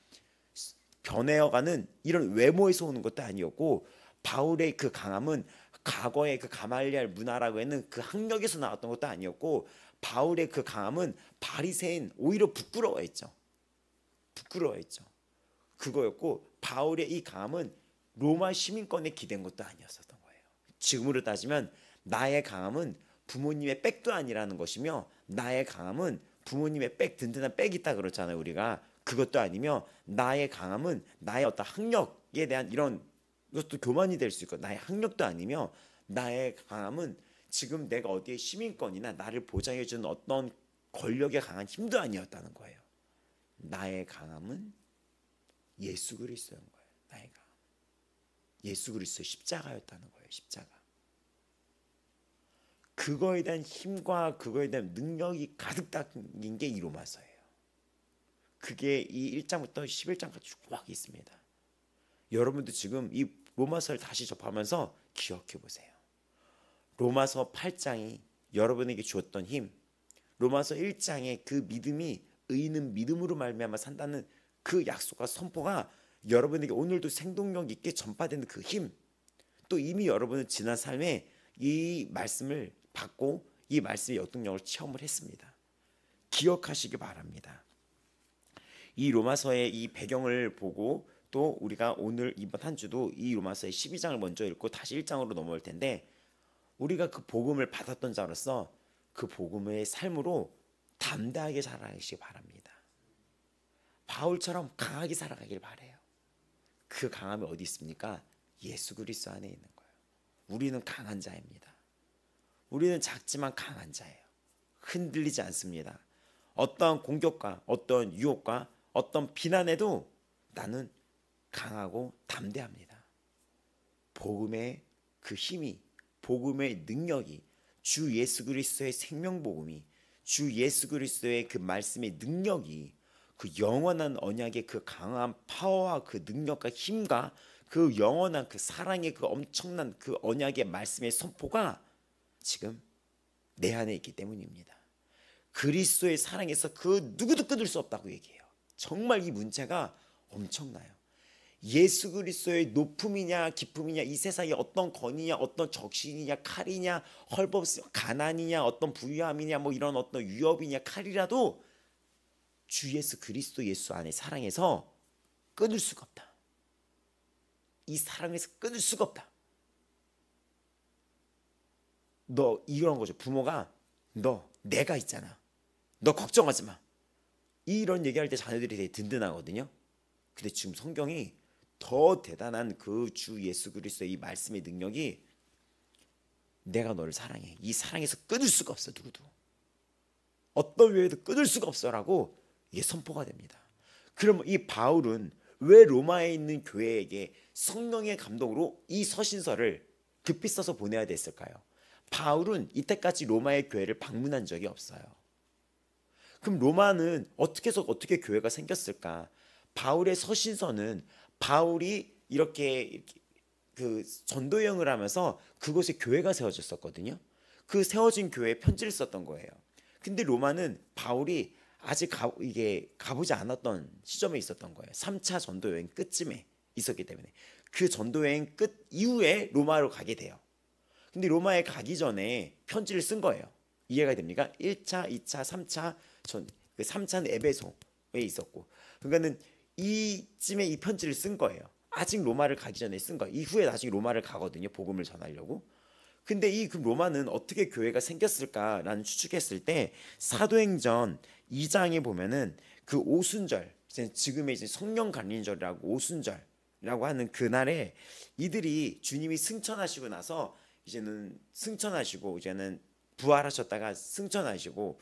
[SPEAKER 2] 변해어가는 이런 외모에서 오는 것도 아니었고, 바울의 그 강함은 과거의 그 가말리알 문화라고 하는 그 학력에서 나왔던 것도 아니었고, 바울의 그 강함은 바리새인 오히려 부끄러워했죠. 그거였고, 바울의 이 강함은 로마 시민권에 기댄 것도 아니었었던 거예요. 지금으로 따지면 나의 강함은 부모님의 백도 아니라는 것이며, 나의 강함은 부모님의 백, 든든한 백이 있다 그렇잖아요 우리가. 그것도 아니며, 나의 강함은 나의 어떤 학력에 대한 이런 이것도 교만이 될 수 있고, 나의 학력도 아니며, 나의 강함은 지금 내가 어디에 시민권이나 나를 보장해주는 어떤 권력에 강한 힘도 아니었다는 거예요. 나의 강함은 예수 그리스도인 거예요. 나의 강함, 예수 그리스도의 십자가였다는 거예요. 십자가. 그거에 대한 힘과 그거에 대한 능력이 가득 담긴 게 이 로마서예요. 그게 이 1장부터 11장까지 쭉 있습니다. 여러분도 지금 이 로마서를 다시 접하면서 기억해 보세요. 로마서 8장이 여러분에게 주었던 힘, 로마서 1장의 그 믿음이 의인은 믿음으로 말미암아 산다는 그 약속과 선포가 여러분에게 오늘도 생동력 있게 전파되는 그 힘, 또 이미 여러분은 지난 삶에 이 말씀을 받고 이 말씀의 역동력을 체험을 했습니다. 기억하시기 바랍니다. 이 로마서의 이 배경을 보고 또 우리가 오늘 이번 한 주도 이 로마서의 12장을 먼저 읽고 다시 1장으로 넘어올 텐데, 우리가 그 복음을 받았던 자로서 그 복음의 삶으로 담대하게 살아가시기 바랍니다. 바울처럼 강하게 살아가길 바라요. 그 강함이 어디 있습니까? 예수 그리스도 안에 있는 거예요. 우리는 강한 자입니다. 우리는 작지만 강한 자예요. 흔들리지 않습니다. 어떠한 공격과 어떠한 유혹과 어떤 비난에도 나는 강하고 담대합니다. 복음의 그 힘이, 복음의 능력이, 주 예수 그리스도의 생명복음이, 주 예수 그리스도의 그 말씀의 능력이, 그 영원한 언약의 그 강한 파워와 그 능력과 힘과 그 영원한 그 사랑의 그 엄청난 그 언약의 말씀의 선포가 지금 내 안에 있기 때문입니다. 그리스도의 사랑에서 그 누구도 끊을 수 없다고 얘기해요. 정말 이 문제가 엄청나요. 예수 그리스도의 높음이냐 기쁨이냐, 이 세상에 어떤 권위냐, 어떤 적신이냐, 칼이냐, 헐벗음, 가난이냐, 어떤 부유함이냐, 뭐 이런 어떤 위협이냐, 칼이라도 주 예수 그리스도 예수 안에 사랑에서 끊을 수가 없다. 이 사랑에서 끊을 수가 없다. 너 이런 거죠. 부모가 너 내가 있잖아, 너 걱정하지 마, 이런 얘기할 때 자녀들이 되게 든든하거든요. 근데 지금 성경이 더 대단한 그 주 예수 그리스도의 이 말씀의 능력이, 내가 너를 사랑해, 이 사랑에서 끊을 수가 없어. 누구도 어떤 외에도 끊을 수가 없어라고 이게 선포가 됩니다. 그럼 이 바울은 왜 로마에 있는 교회에게 성령의 감동으로 이 서신서를 급히 써서 보내야 됐을까요? 바울은 이때까지 로마의 교회를 방문한 적이 없어요. 그럼 로마는 어떻게 해서 어떻게 교회가 생겼을까? 바울의 서신서는 바울이 이렇게 그 전도 여행을 하면서 그곳에 교회가 세워졌었거든요. 그 세워진 교회에 편지를 썼던 거예요. 근데 로마는 바울이 아직 가보지 않았던 시점에 있었던 거예요. 3차 전도 여행 끝쯤에 있었기 때문에 그 전도 여행 끝 이후에 로마로 가게 돼요. 근데 로마에 가기 전에 편지를 쓴 거예요. 이해가 됩니까? 1차, 2차, 3차 그 3차는 에베소에 있었고, 그러니까는 이쯤에 이 편지를 쓴 거예요. 아직 로마를 가기 전에 쓴 거예요. 이후에 나중에 로마를 가거든요. 복음을 전하려고. 근데 이 그 로마는 어떻게 교회가 생겼을까라는 추측했을 때 사도행전 2장에 보면은 그 오순절, 지금의 이제 성령 간린절이라고 오순절이라고 하는 그날에 이들이 주님이 승천하시고 나서 이제는 승천하시고 이제는 부활하셨다가 승천하시고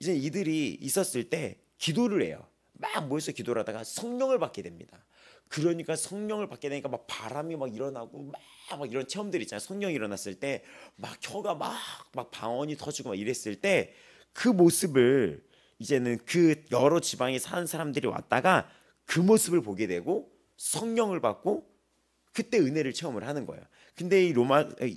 [SPEAKER 2] 이제 이들이 있었을 때 기도를 해요. 막 모여서 기도를 하다가 성령을 받게 됩니다. 그러니까 성령을 받게 되니까 막 바람이 막 일어나고 막 이런 체험들이 있잖아요. 성령이 일어났을 때 막 혀가 막 방언이 터지고 막 이랬을 때 그 모습을 이제는 그 여러 지방에 사는 사람들이 왔다가 그 모습을 보게 되고 성령을 받고 그때 은혜를 체험을 하는 거예요. 근데 이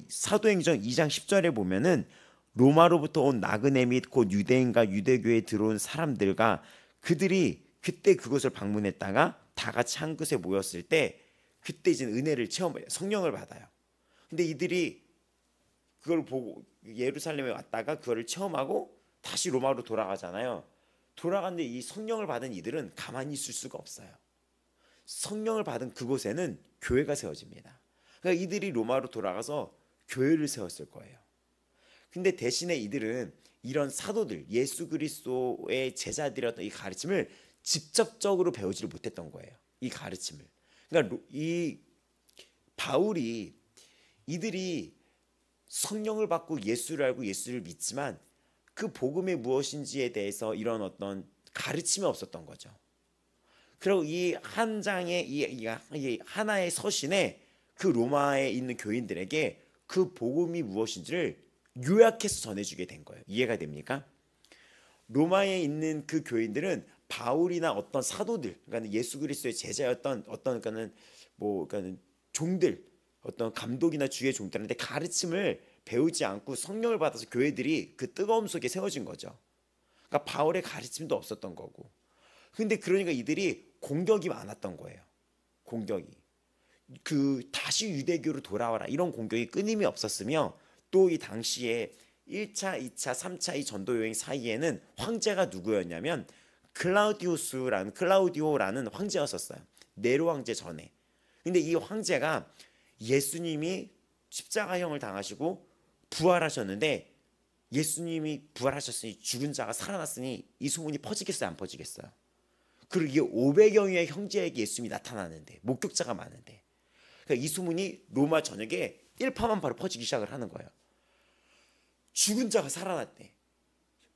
[SPEAKER 2] 사도행전 2장 10절에 보면은 로마로부터 온 나그네 및 곧 유대인과 유대교에 들어온 사람들과 그들이 그때 그곳을 방문했다가 다 같이 한 곳에 모였을 때 그때 이제 은혜를 체험해요. 성령을 받아요. 근데 이들이 그걸 보고 예루살렘에 왔다가 그거를 체험하고 다시 로마로 돌아가잖아요. 돌아갔는데 이 성령을 받은 이들은 가만히 있을 수가 없어요. 성령을 받은 그곳에는 교회가 세워집니다. 그러니까 이들이 로마로 돌아가서 교회를 세웠을 거예요. 근데 대신에 이들은 이런 사도들, 예수 그리스도의 제자들이었던 이 가르침을 직접적으로 배우지를 못했던 거예요. 이 가르침을. 그러니까 이 바울이 이들이 성령을 받고 예수를 알고 예수를 믿지만 그 복음이 무엇인지에 대해서 이런 어떤 가르침이 없었던 거죠. 그리고 이 한 장의 이 하나의 서신에 그 로마에 있는 교인들에게 그 복음이 무엇인지를 요약해서 전해주게 된 거예요. 이해가 됩니까? 로마에 있는 그 교인들은 바울이나 어떤 사도들, 그러니까 예수 그리스도의 제자였던 어떤 그러니까는 종들, 어떤 감독이나 주의 종들한테 가르침을 배우지 않고 성령을 받아서 교회들이 그 뜨거움 속에 세워진 거죠. 그러니까 바울의 가르침도 없었던 거고. 근데 그러니까 이들이 공격이 많았던 거예요. 공격이. 그 다시 유대교로 돌아와라 이런 공격이 끊임이 없었으며 또 이 당시에 1차, 2차, 3차 이 전도 여행 사이에는 황제가 누구였냐면 클라우디오라는 황제였었어요. 네로 황제 전에. 근데 이 황제가 예수님이 십자가형을 당하시고 부활하셨는데 예수님이 부활하셨으니 죽은 자가 살아났으니 이 소문이 퍼지겠어요, 안 퍼지겠어요? 그리고 이게 500여 명의 형제에게 예수님이 나타나는데 목격자가 많은데 그러니까 이 소문이 로마 전역에 일파만파로 퍼지기 시작을 하는 거예요. 죽은 자가 살아났대.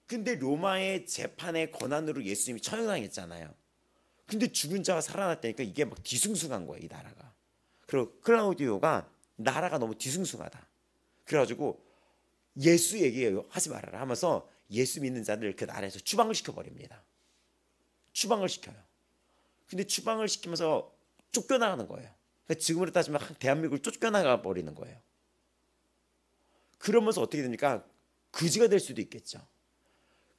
[SPEAKER 2] 근데 로마의 재판의 권한으로 예수님이 처형당했잖아요. 근데 죽은 자가 살아났다니까 이게 막 뒤숭숭한 거예요, 이 나라가. 그리고 클라우디오가 나라가 너무 뒤숭숭하다. 그래가지고 예수 얘기하지 말아라 하면서 예수 믿는 자들 그 나라에서 추방을 시켜버립니다. 추방을 시켜요. 근데 추방을 시키면서 쫓겨나가는 거예요. 그러니까 지금으로 따지면 대한민국을 쫓겨나가 버리는 거예요. 그러면서 어떻게 됩니까? 거지가 될 수도 있겠죠.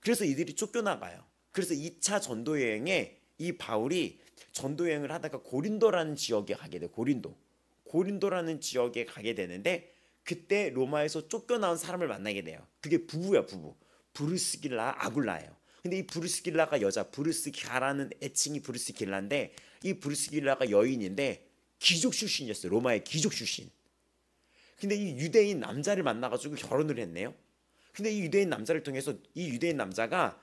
[SPEAKER 2] 그래서 이들이 쫓겨나가요. 그래서 2차 전도 여행에 이 바울이 전도 여행을 하다가 고린도라는 지역에 가게 돼요. 고린도라는 지역에 가게 되는데 그때 로마에서 쫓겨나온 사람을 만나게 돼요. 그게 부부야, 부부. 브루스길라, 아굴라예요. 근데 이 브루스길라가 여자, 브루스가라는 애칭이 브루스길라인데 이 브루스길라가 여인인데 귀족 출신이었어요. 로마의 귀족 출신. 근데 이 유대인 남자를 만나가지고 결혼을 했네요. 근데 이 유대인 남자를 통해서 이 유대인 남자가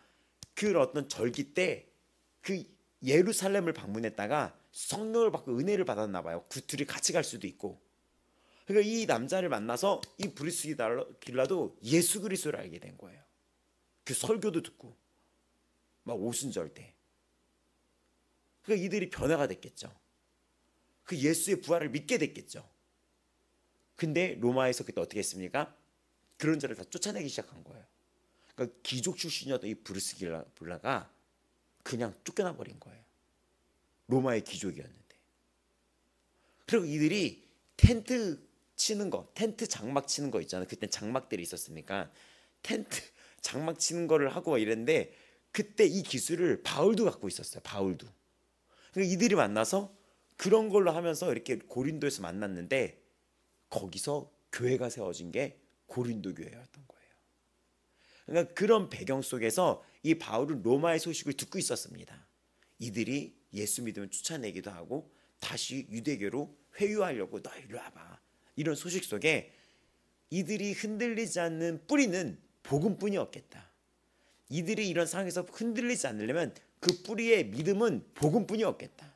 [SPEAKER 2] 그 어떤 절기 때 그 예루살렘을 방문했다가 성령을 받고 은혜를 받았나 봐요. 그 둘이 같이 갈 수도 있고. 그러니까 이 남자를 만나서 이 브루스길라도 예수 그리스도를 알게 된 거예요. 그 설교도 듣고 막 오순절 때. 그러니까 이들이 변화가 됐겠죠. 그 예수의 부활을 믿게 됐겠죠. 근데 로마에서 그때 어떻게 했습니까? 그런 자를 다 쫓아내기 시작한 거예요. 그러니까 귀족 출신이었던 이 브루스길라가 그냥 쫓겨나 버린 거예요. 로마의 귀족이었는데. 그리고 이들이 텐트 치는 거, 텐트 장막 치는 거 있잖아요. 그때 장막들이 있었으니까 텐트 장막 치는 거를 하고 막 이랬는데 그때 이 기술을 바울도 갖고 있었어요. 바울도. 그러니까 이들이 만나서 그런 걸로 하면서 이렇게 고린도에서 만났는데 거기서 교회가 세워진 게 고린도 교회였던 거예요. 그러니까 그런 배경 속에서 이 바울은 로마의 소식을 듣고 있었습니다. 이들이 예수 믿으면 쫓아내기도 하고 다시 유대교로 회유하려고 너 이리 와봐. 이런 소식 속에 이들이 흔들리지 않는 뿌리는 복음뿐이 없겠다. 이들이 이런 상황에서 흔들리지 않으려면 그 뿌리의 믿음은 복음뿐이 없겠다.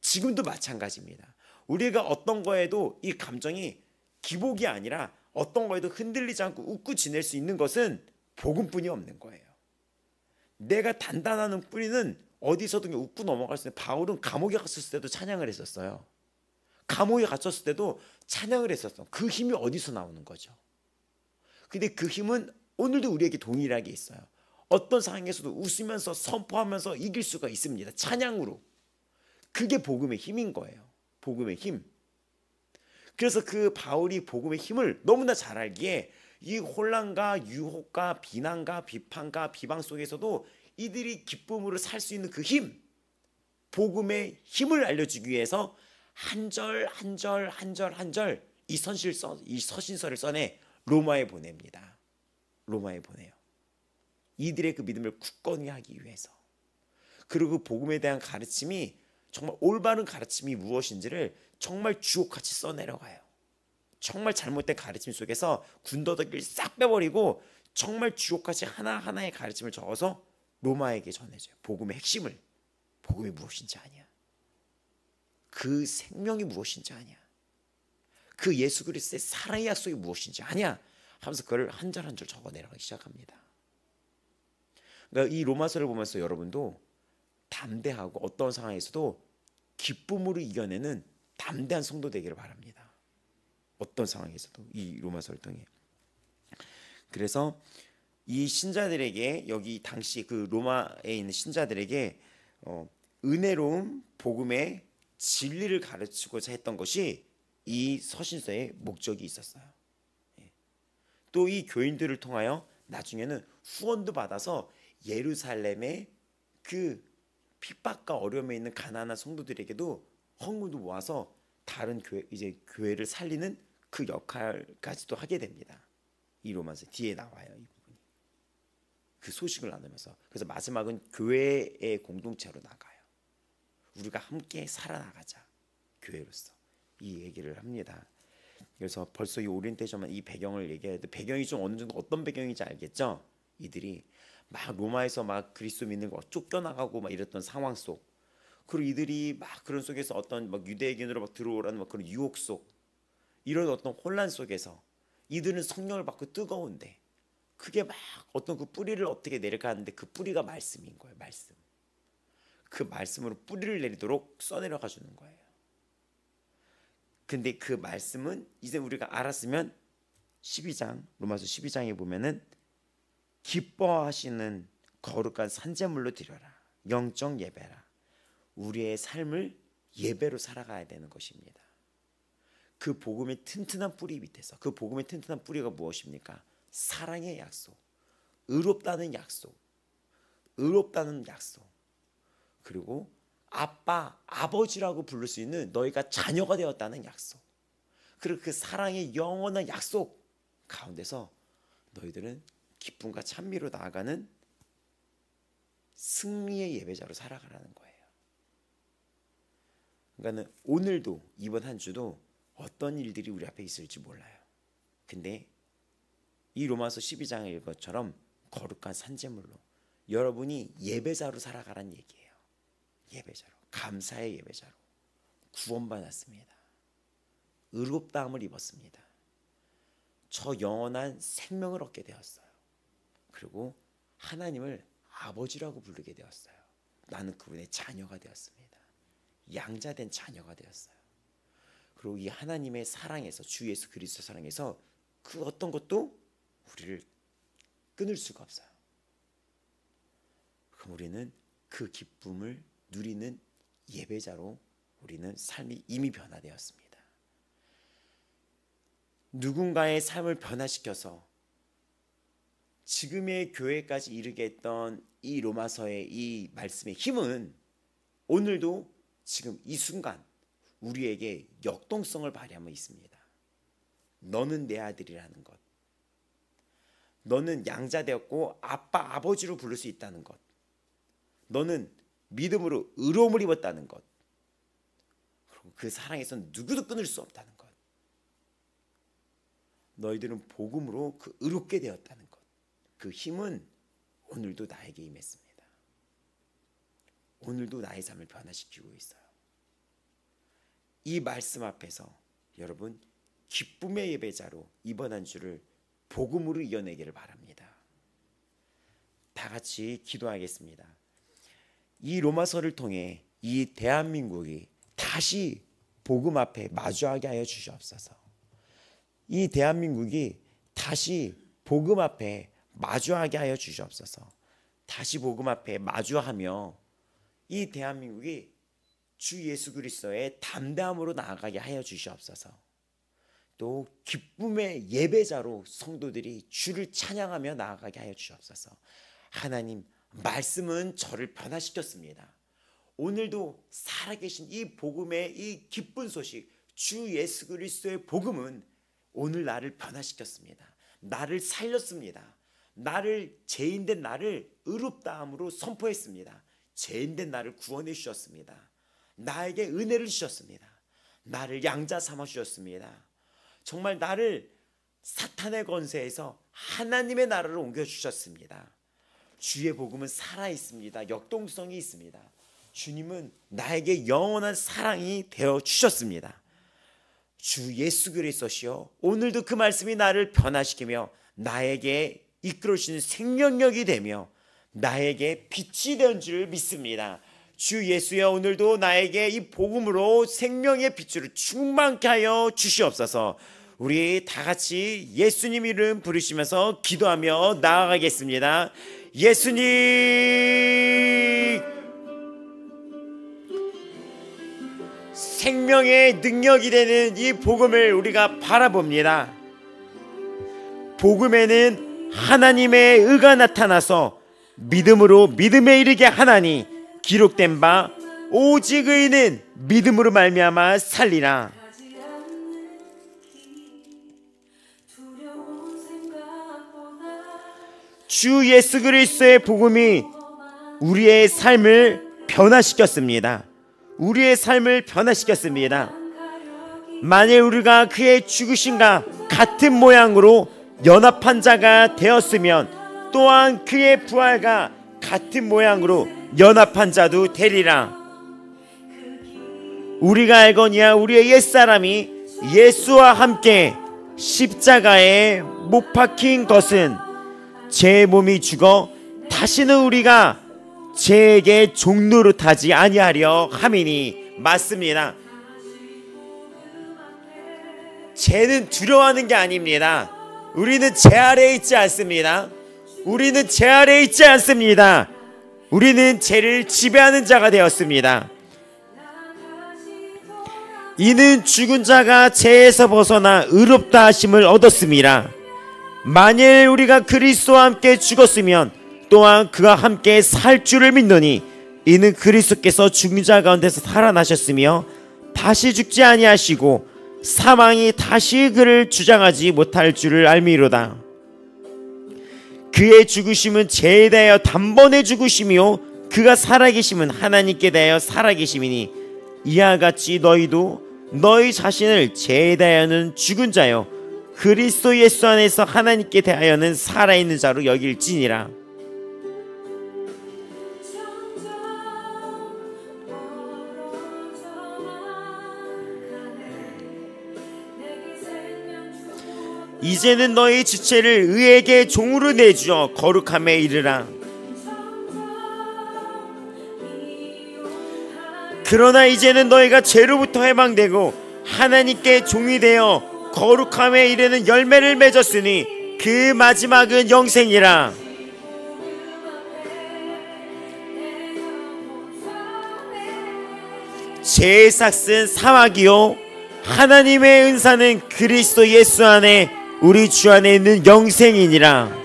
[SPEAKER 2] 지금도 마찬가지입니다. 우리가 어떤 거에도 이 감정이 기복이 아니라 어떤 거에도 흔들리지 않고 웃고 지낼 수 있는 것은 복음뿐이 없는 거예요. 내가 단단한 뿌리는 어디서든 웃고 넘어갈 수 있는. 바울은 감옥에 갔을 때도 찬양을 했었어요. 감옥에 갇혔을 때도 찬양을 했었어. 그 힘이 어디서 나오는 거죠? 근데 그 힘은 오늘도 우리에게 동일하게 있어요. 어떤 상황에서도 웃으면서 선포하면서 이길 수가 있습니다. 찬양으로. 그게 복음의 힘인 거예요. 복음의 힘. 그래서 그 바울이 복음의 힘을 너무나 잘 알기에 이 혼란과 유혹과 비난과 비판과 비방 속에서도 이들이 기쁨으로 살 수 있는 그 힘, 복음의 힘을 알려주기 위해서 한 절 한 절 한 절 한 절 이 서신서를 써내 로마에 보냅니다. 로마에 보내요. 이들의 그 믿음을 굳건히 하기 위해서. 그리고 복음에 대한 가르침이 정말 올바른 가르침이 무엇인지를 정말 주옥같이 써내려가요. 정말 잘못된 가르침 속에서 군더더기를 싹 빼버리고 정말 주옥같이 하나하나의 가르침을 적어서 로마에게 전해줘요. 복음의 핵심을. 복음이 무엇인지 아냐. 그 생명이 무엇인지 아냐. 그 예수 그리스도의 사랑의 약속이 무엇인지 아냐 하면서 그걸 한 절 한 절 적어 내려가기 시작합니다. 그러니까 이 로마서를 보면서 여러분도 담대하고 어떤 상황에서도 기쁨으로 이겨내는 담대한 성도 되기를 바랍니다. 어떤 상황에서도 이 로마서를 통해. 그래서 이 신자들에게, 여기 당시 그 로마에 있는 신자들에게 은혜로운 복음의 진리를 가르치고자 했던 것이 이 서신서의 목적이 있었어요. 또 이 교인들을 통하여 나중에는 후원도 받아서 예루살렘의 그 핍박과 어려움에 있는 가난한 성도들에게도 헌금도 모아서 다른 교회를 살리는 그 역할까지도 하게 됩니다. 이 로마서 뒤에 나와요, 이 부분이. 그 소식을 나누면서. 그래서 마지막은 교회의 공동체로 나가요. 우리가 함께 살아나가자, 교회로서. 이 얘기를 합니다. 그래서 벌써 이 오리엔테이션만 이 배경을 얘기해도 배경이 좀 어느 정도 어떤 배경인지 알겠죠? 이들이 막 로마에서 막 그리스도 믿는 거 쫓겨나가고 막 이랬던 상황 속, 그리고 이들이 막 그런 속에서 어떤 막 유대인으로 막 들어오라는 막 그런 유혹 속, 이런 어떤 혼란 속에서 이들은 성령을 받고 뜨거운데 그게 막 어떤 그 뿌리를 어떻게 내릴까 하는데 그 뿌리가 말씀인 거예요. 말씀. 그 말씀으로 뿌리를 내리도록 써내려가 주는 거예요. 근데 그 말씀은 이제 우리가 알았으면 12장, 로마서 12장에 보면은 기뻐하시는 거룩한 산제물로 드려라. 영적 예배라. 우리의 삶을 예배로 살아가야 되는 것입니다. 그 복음의 튼튼한 뿌리 밑에서, 그 복음의 튼튼한 뿌리가 무엇입니까? 사랑의 약속, 의롭다는 약속, 의롭다는 약속, 그리고 아빠, 아버지라고 부를 수 있는 너희가 자녀가 되었다는 약속, 그리고 그 사랑의 영원한 약속 가운데서 너희들은 기쁨과 찬미로 나아가는 승리의 예배자로 살아가라는 거예요. 그러니까 오늘도, 이번 한 주도 어떤 일들이 우리 앞에 있을지 몰라요. 근데 이 로마서 12장의 것처럼 거룩한 산제물로 여러분이 예배자로 살아가란 얘기예요. 예배자로, 감사의 예배자로 구원받았습니다. 의롭다함을 입었습니다. 저 영원한 생명을 얻게 되었어요. 그리고 하나님을 아버지라고 부르게 되었어요. 나는 그분의 자녀가 되었습니다. 양자된 자녀가 되었어요. 그리고 이 하나님의 사랑에서, 주 예수 그리스도 사랑에서 그 어떤 것도 우리를 끊을 수가 없어요. 그럼 우리는 그 기쁨을 누리는 예배자로 우리는 삶이 이미 변화되었습니다. 누군가의 삶을 변화시켜서 지금의 교회까지 이르게 했던 이 로마서의 이 말씀의 힘은 오늘도 지금 이 순간 우리에게 역동성을 발휘하고 있습니다. 너는 내 아들이라는 것, 너는 양자 되었고 아빠 아버지로 부를 수 있다는 것, 너는 믿음으로 의로움을 입었다는 것, 그리고 그 사랑에서 누구도 끊을 수 없다는 것, 너희들은 복음으로 그 의롭게 되었다는 것, 그 힘은 오늘도 나에게 임했습니다. 오늘도 나의 삶을 변화시키고 있어요. 이 말씀 앞에서 여러분 기쁨의 예배자로 이번 한 주를 복음으로 이겨내기를 바랍니다. 다 같이 기도하겠습니다. 이 로마서를 통해 이 대한민국이 다시 복음 앞에 마주하게 하여 주시옵소서. 이 대한민국이 다시 복음 앞에 마주하게 하여 주시옵소서. 다시 복음 앞에 마주하며 이 대한민국이 주 예수 그리스도의 담대함으로 나아가게 하여 주시옵소서. 또 기쁨의 예배자로 성도들이 주를 찬양하며 나아가게 하여 주시옵소서. 하나님, 말씀은 저를 변화시켰습니다. 오늘도 살아계신 이 복음의 이 기쁜 소식, 주 예수 그리스도의 복음은 오늘 나를 변화시켰습니다. 나를 살렸습니다. 나를 죄인된 나를 의롭다함으로 선포했습니다. 죄인된 나를 구원해 주셨습니다. 나에게 은혜를 주셨습니다. 나를 양자 삼아 주셨습니다. 정말 나를 사탄의 권세에서 하나님의 나라로 옮겨 주셨습니다. 주의 복음은 살아 있습니다. 역동성이 있습니다. 주님은 나에게 영원한 사랑이 되어 주셨습니다. 주 예수 그리스도시요, 오늘도 그 말씀이 나를 변화시키며 나에게 이끌어주시는 생명력이 되며 나에게 빛이 되는 줄 믿습니다. 주 예수여, 오늘도 나에게 이 복음으로 생명의 빛으로 충만케 하여 주시옵소서. 우리 다 같이 예수님 이름 부르시면서 기도하며 나아가겠습니다. 예수님, 생명의 능력이 되는 이 복음을 우리가 바라봅니다. 복음에는 하나님의 의가 나타나서 믿음으로 믿음에 이르게 하나니 기록된 바 오직 의인은 믿음으로 말미암아 살리라. 주 예수 그리스도의 복음이 우리의 삶을 변화시켰습니다. 우리의 삶을 변화시켰습니다. 만일 우리가 그의 죽으심과 같은 모양으로 연합한 자가 되었으면 또한 그의 부활과 같은 모양으로 연합한 자도 되리라. 우리가 알거니와 우리의 옛사람이 예수와 함께 십자가에 못 박힌 것은 제 몸이 죽어 다시는 우리가 죄에게 종노릇하지 아니하려 함이니. 맞습니다. 죄는 두려워하는 게 아닙니다. 우리는 죄 아래에 있지 않습니다. 우리는 죄 아래에 있지 않습니다. 우리는 죄를 지배하는 자가 되었습니다. 이는 죽은 자가 죄에서 벗어나 의롭다 하심을 얻었습니다. 만일 우리가 그리스도와 함께 죽었으면 또한 그와 함께 살 줄을 믿노니 이는 그리스도께서 죽은 자 가운데서 살아나셨으며 다시 죽지 아니하시고 사망이 다시 그를 주장하지 못할 줄을 알미로다. 그의 죽으심은 죄에 대하여 단번에 죽으심이요 그가 살아계심은 하나님께 대하여 살아계심이니 이와 같이 너희도 너희 자신을 죄에 대하여는 죽은 자요 그리스도 예수 안에서 하나님께 대하여는 살아있는 자로 여길지니라. 이제는 너희 지체를 의에게 종으로 내주어 거룩함에 이르라. 그러나 이제는 너희가 죄로부터 해방되고 하나님께 종이 되어 거룩함에 이르는 열매를 맺었으니 그 마지막은 영생이라. 죄의 삭은 사막이요 하나님의 은사는 그리스도 예수 안에 우리 주 안에 있는 영생이니라.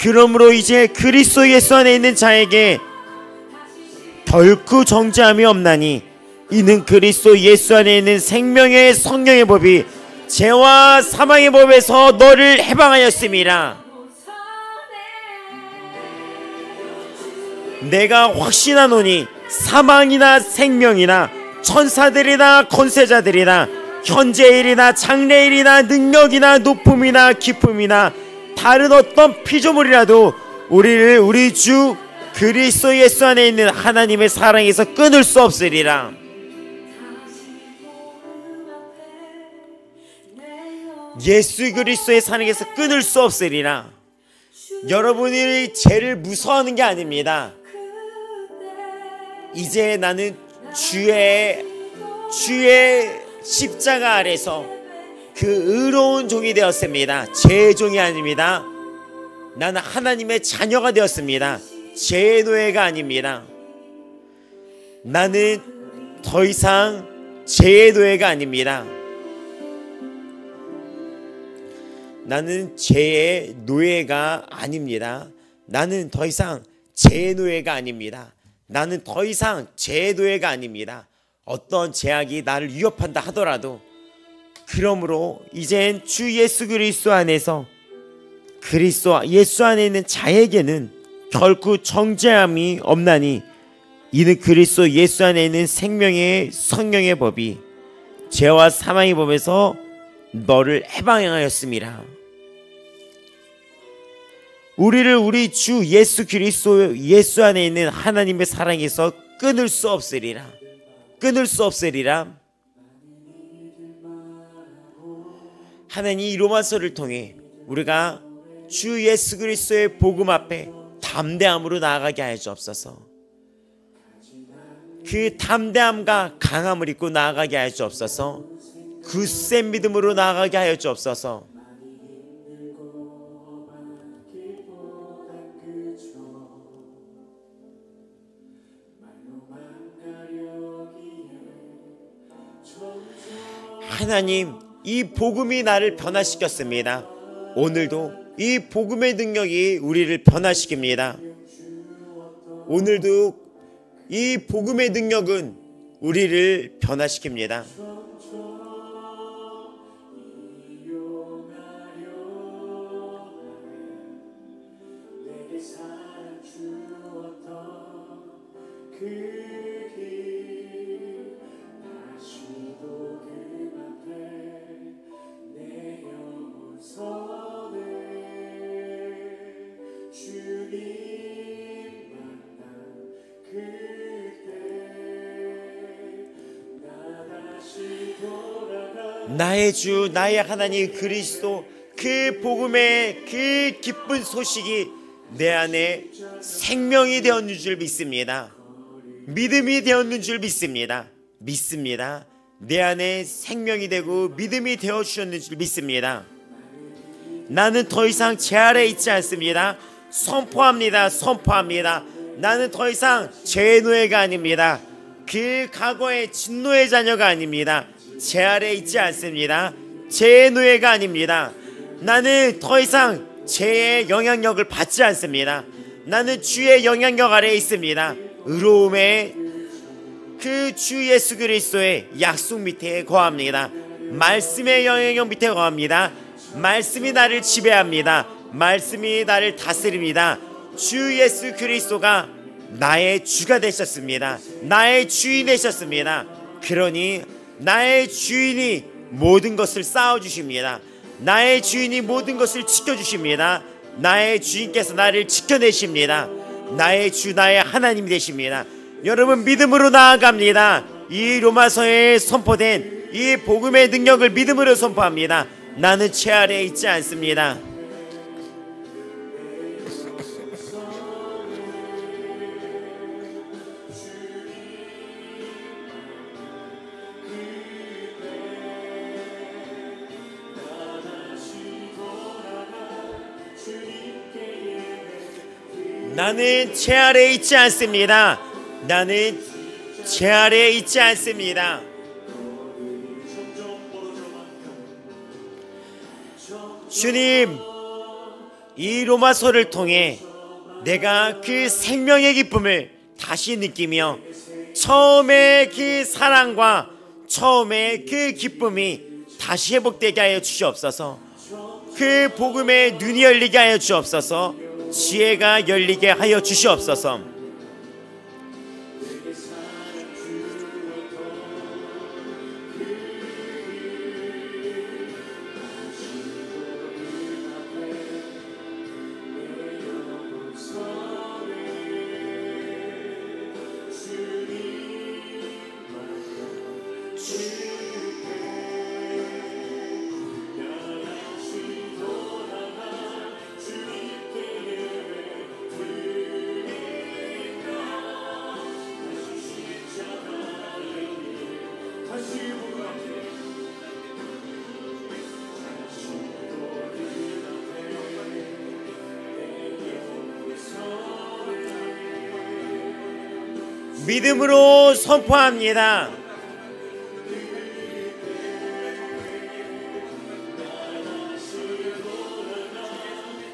[SPEAKER 2] 그러므로 이제 그리스도 예수 안에 있는 자에게 결코 정죄함이 없나니 이는 그리스도 예수 안에 있는 생명의 성령의 법이 죄와 사망의 법에서 너를 해방하였음이라. 내가 확신하노니 사망이나 생명이나 천사들이나 권세자들이나 현재일이나 장래일이나 능력이나 높음이나 깊음이나 다른 어떤 피조물이라도 우리를 우리 주 그리스도 예수 안에 있는 하나님의 사랑에서 끊을 수 없으리라. 예수 그리스도의 사랑에서 끊을 수 없으리라. 여러분이 죄를 무서워하는 게 아닙니다. 이제 나는 주의 십자가 아래서 그 의로운 종이 되었습니다. 죄의 종이 아닙니다. 나는 하나님의 자녀가 되었습니다. 죄의 노예가 아닙니다. 나는 더 이상 죄의 노예가 아닙니다. 나는 죄의 노예가 아닙니다. 나는 더 이상 죄의 노예가 아닙니다. 나는 더 이상 죄의 노예가 아닙니다. 어떤 제약이 나를 위협한다 하더라도, 그러므로 이젠 주 예수 그리스도 안에서 그리스도 예수 안에 있는 자에게는 결코 정죄함이 없나니 이는 그리스도 예수 안에 있는 생명의 성령의 법이 죄와 사망의 법에서 너를 해방하였음이라. 우리를 우리 주 예수 그리스도 예수 안에 있는 하나님의 사랑에서 끊을 수 없으리라. 끊을 수 없으리라. 하나님 이 로마서를 통해 우리가 주 예수 그리스도의 복음 앞에 담대함으로 나아가게 하여 주옵소서. 그 담대함과 강함을 입고 나아가게 하여 주옵소서. 굳센 믿음으로 나아가게 하여 주옵소서. 하나님, 이 복음이 나를 변화시켰습니다. 오늘도 이 복음의 능력이 우리를 변화시킵니다. 오늘도 이 복음의 능력은 우리를 변화시킵니다. 나의 주 나의 하나님 그리스도 그 복음의 그 기쁜 소식이 내 안에 생명이 되었는 줄 믿습니다. 믿음이 되었는 줄 믿습니다. 믿습니다. 내 안에 생명이 되고 믿음이 되어 주셨는 줄 믿습니다. 나는 더 이상 죄 아래 있지 않습니다. 선포합니다. 선포합니다. 나는 더 이상 죄의 노예가 아닙니다. 그 과거의 진노의 자녀가 아닙니다. 죄 아래 있지 않습니다. 죄의 노예가 아닙니다. 나는 더 이상 죄의 영향력을 받지 않습니다. 나는 주의 영향력 아래에 있습니다. 의로움의 그 주 예수 그리스도의 약속 밑에 거합니다. 말씀의 영향력 밑에 거합니다. 말씀이 나를 지배합니다. 말씀이 나를 다스립니다. 주 예수 그리스도가 나의 주가 되셨습니다. 나의 주인이 되셨습니다. 그러니 나의 주인이 모든 것을 쌓아주십니다. 나의 주인이 모든 것을 지켜주십니다. 나의 주인께서 나를 지켜내십니다. 나의 주 나의 하나님이 되십니다. 여러분 믿음으로 나아갑니다. 이 로마서에 선포된 이 복음의 능력을 믿음으로 선포합니다. 나는 죄 아래에 있지 않습니다. 나는 죄 아래에 있지 않습니다. 나는 죄 아래에 있지 않습니다. 주님, 이 로마서를 통해 내가 그 생명의 기쁨을 다시 느끼며 처음의 그 사랑과 처음의 그 기쁨이 다시 회복되게 하여 주시옵소서. 그 복음의 눈이 열리게 하여 주옵소서. 지혜가 열리게 하여 주시옵소서. 믿음으로 선포합니다.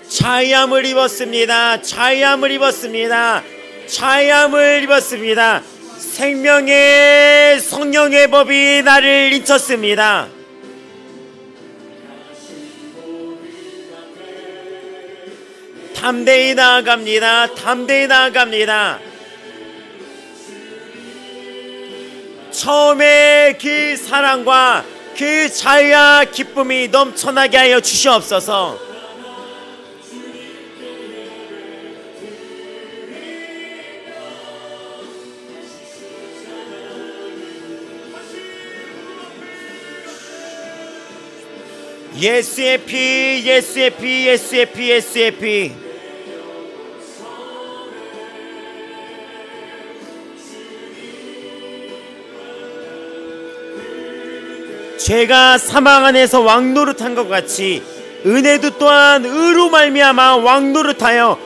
[SPEAKER 2] 자유함을 입었습니다. 자유함을 입었습니다. 자유함을 입었습니다. 생명의 성령의 법이 나를 인쳤습니다. 담대히 나아갑니다. 담대히 나아갑니다. 처음에 그 사랑과 그 자유와 기쁨이 넘쳐나게 하여 주시옵소서. 예수의 피, 예수의 피, 예수의 피, 예수의 피. 죄가 사망 안에서 왕노릇한 것 같이 은혜도 또한 의로 말미암아 왕노릇하여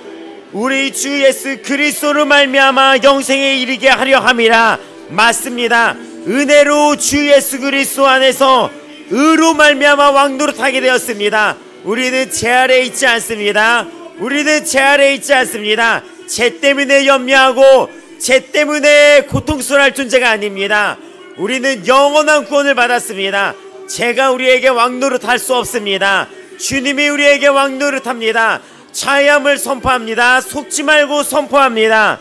[SPEAKER 2] 우리 주 예수 그리스도로 말미암아 영생에 이르게 하려 함이라. 맞습니다. 은혜로 주 예수 그리스도 안에서 의로 말미암아 왕노릇하게 되었습니다. 우리는 죄 아래 있지 않습니다. 우리는 죄 아래 있지 않습니다. 죄 때문에 염려하고 죄 때문에 고통스러워할 존재가 아닙니다. 우리는 영원한 구원을 받았습니다. 죄가 우리에게 왕노릇할 수 없습니다. 주님이 우리에게 왕노릇합니다. 자유함을 선포합니다. 속지 말고 선포합니다.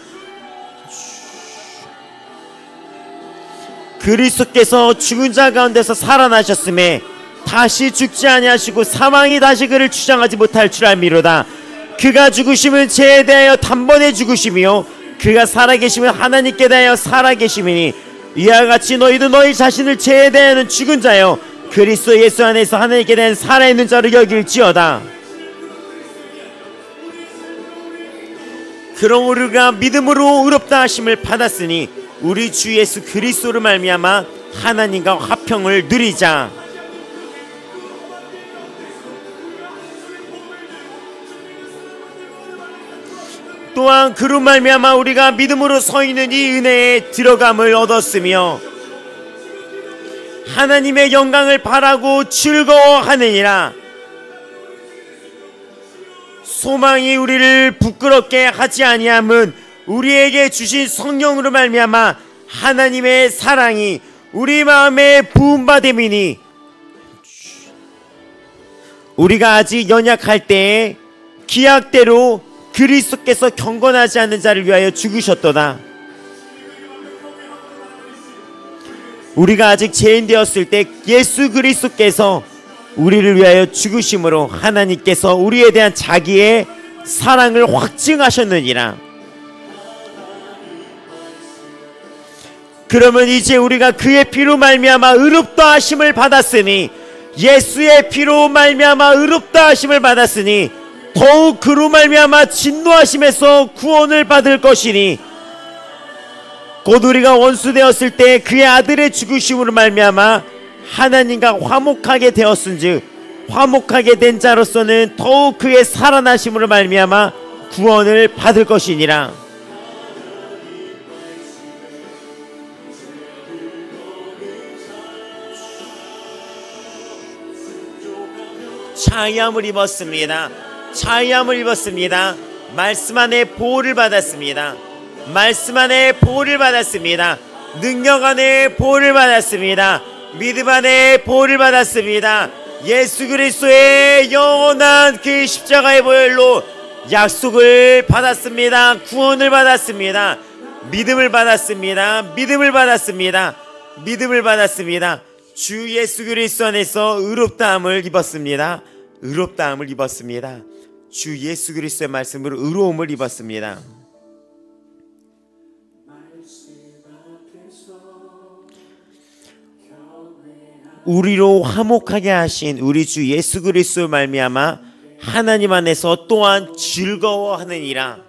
[SPEAKER 2] 그리스도께서 죽은 자 가운데서 살아나셨음에 다시 죽지 아니하시고 사망이 다시 그를 주장하지 못할 줄 알미로다. 그가 죽으심은 죄에 대하여 단번에 죽으심이요 그가 살아계심은 하나님께 대하여 살아계심이니 이와 같이 너희도 너희 자신을 죄에 대하여는 죽은 자요 그리스도 예수 안에서 하나님께 대한 살아있는 자로 여길지어다. 그럼 우리가 믿음으로 의롭다 하심을 받았으니 우리 주 예수 그리스도로 말미암아 하나님과 화평을 누리자. 또한 그로 말미암아 우리가 믿음으로 서 있는 이 은혜에 들어감을 얻었으며 하나님의 영광을 바라고 즐거워하느니라. 소망이 우리를 부끄럽게 하지 아니함은 우리에게 주신 성령으로 말미암아 하나님의 사랑이 우리 마음에 부음받음이니 우리가 아직 연약할 때에 기약대로 그리스도께서 경건하지 않는 자를 위하여 죽으셨도다. 우리가 아직 죄인 되었을 때 예수 그리스도께서 우리를 위하여 죽으심으로 하나님께서 우리에 대한 자기의 사랑을 확증하셨느니라. 그러면 이제 우리가 그의 피로 말미암아 의롭다 하심을 받았으니 예수의 피로 말미암아 의롭다 하심을 받았으니 더욱 그로 말미암아 진노하심에서 구원을 받을 것이니 곧 우리가 원수 되었을 때 그의 아들의 죽으심으로 말미암아 하나님과 화목하게 되었은즉 화목하게 된 자로서는 더욱 그의 살아나심으로 말미암아 구원을 받을 것이니라. 자유함을 입었습니다. 자유함을 입었습니다. 말씀 안에 보호를 받았습니다. 말씀 안에 보호를 받았습니다. 능력 안에 보호를 받았습니다. 믿음 안에 보호를 받았습니다. 예수 그리스도의 영원한 그 십자가의 보혈로 약속을 받았습니다. 구원을 받았습니다. 믿음을 받았습니다. 믿음을 받았습니다. 믿음을 받았습니다. 주 예수 그리스도 안에서 의롭다함을 입었습니다. 의롭다함을 입었습니다. 주 예수 그리스도의 말씀으로 의로움을 입었습니다. 우리로 화목하게 하신 우리 주 예수 그리스도 말미암아 하나님 안에서 또한 즐거워하느니라.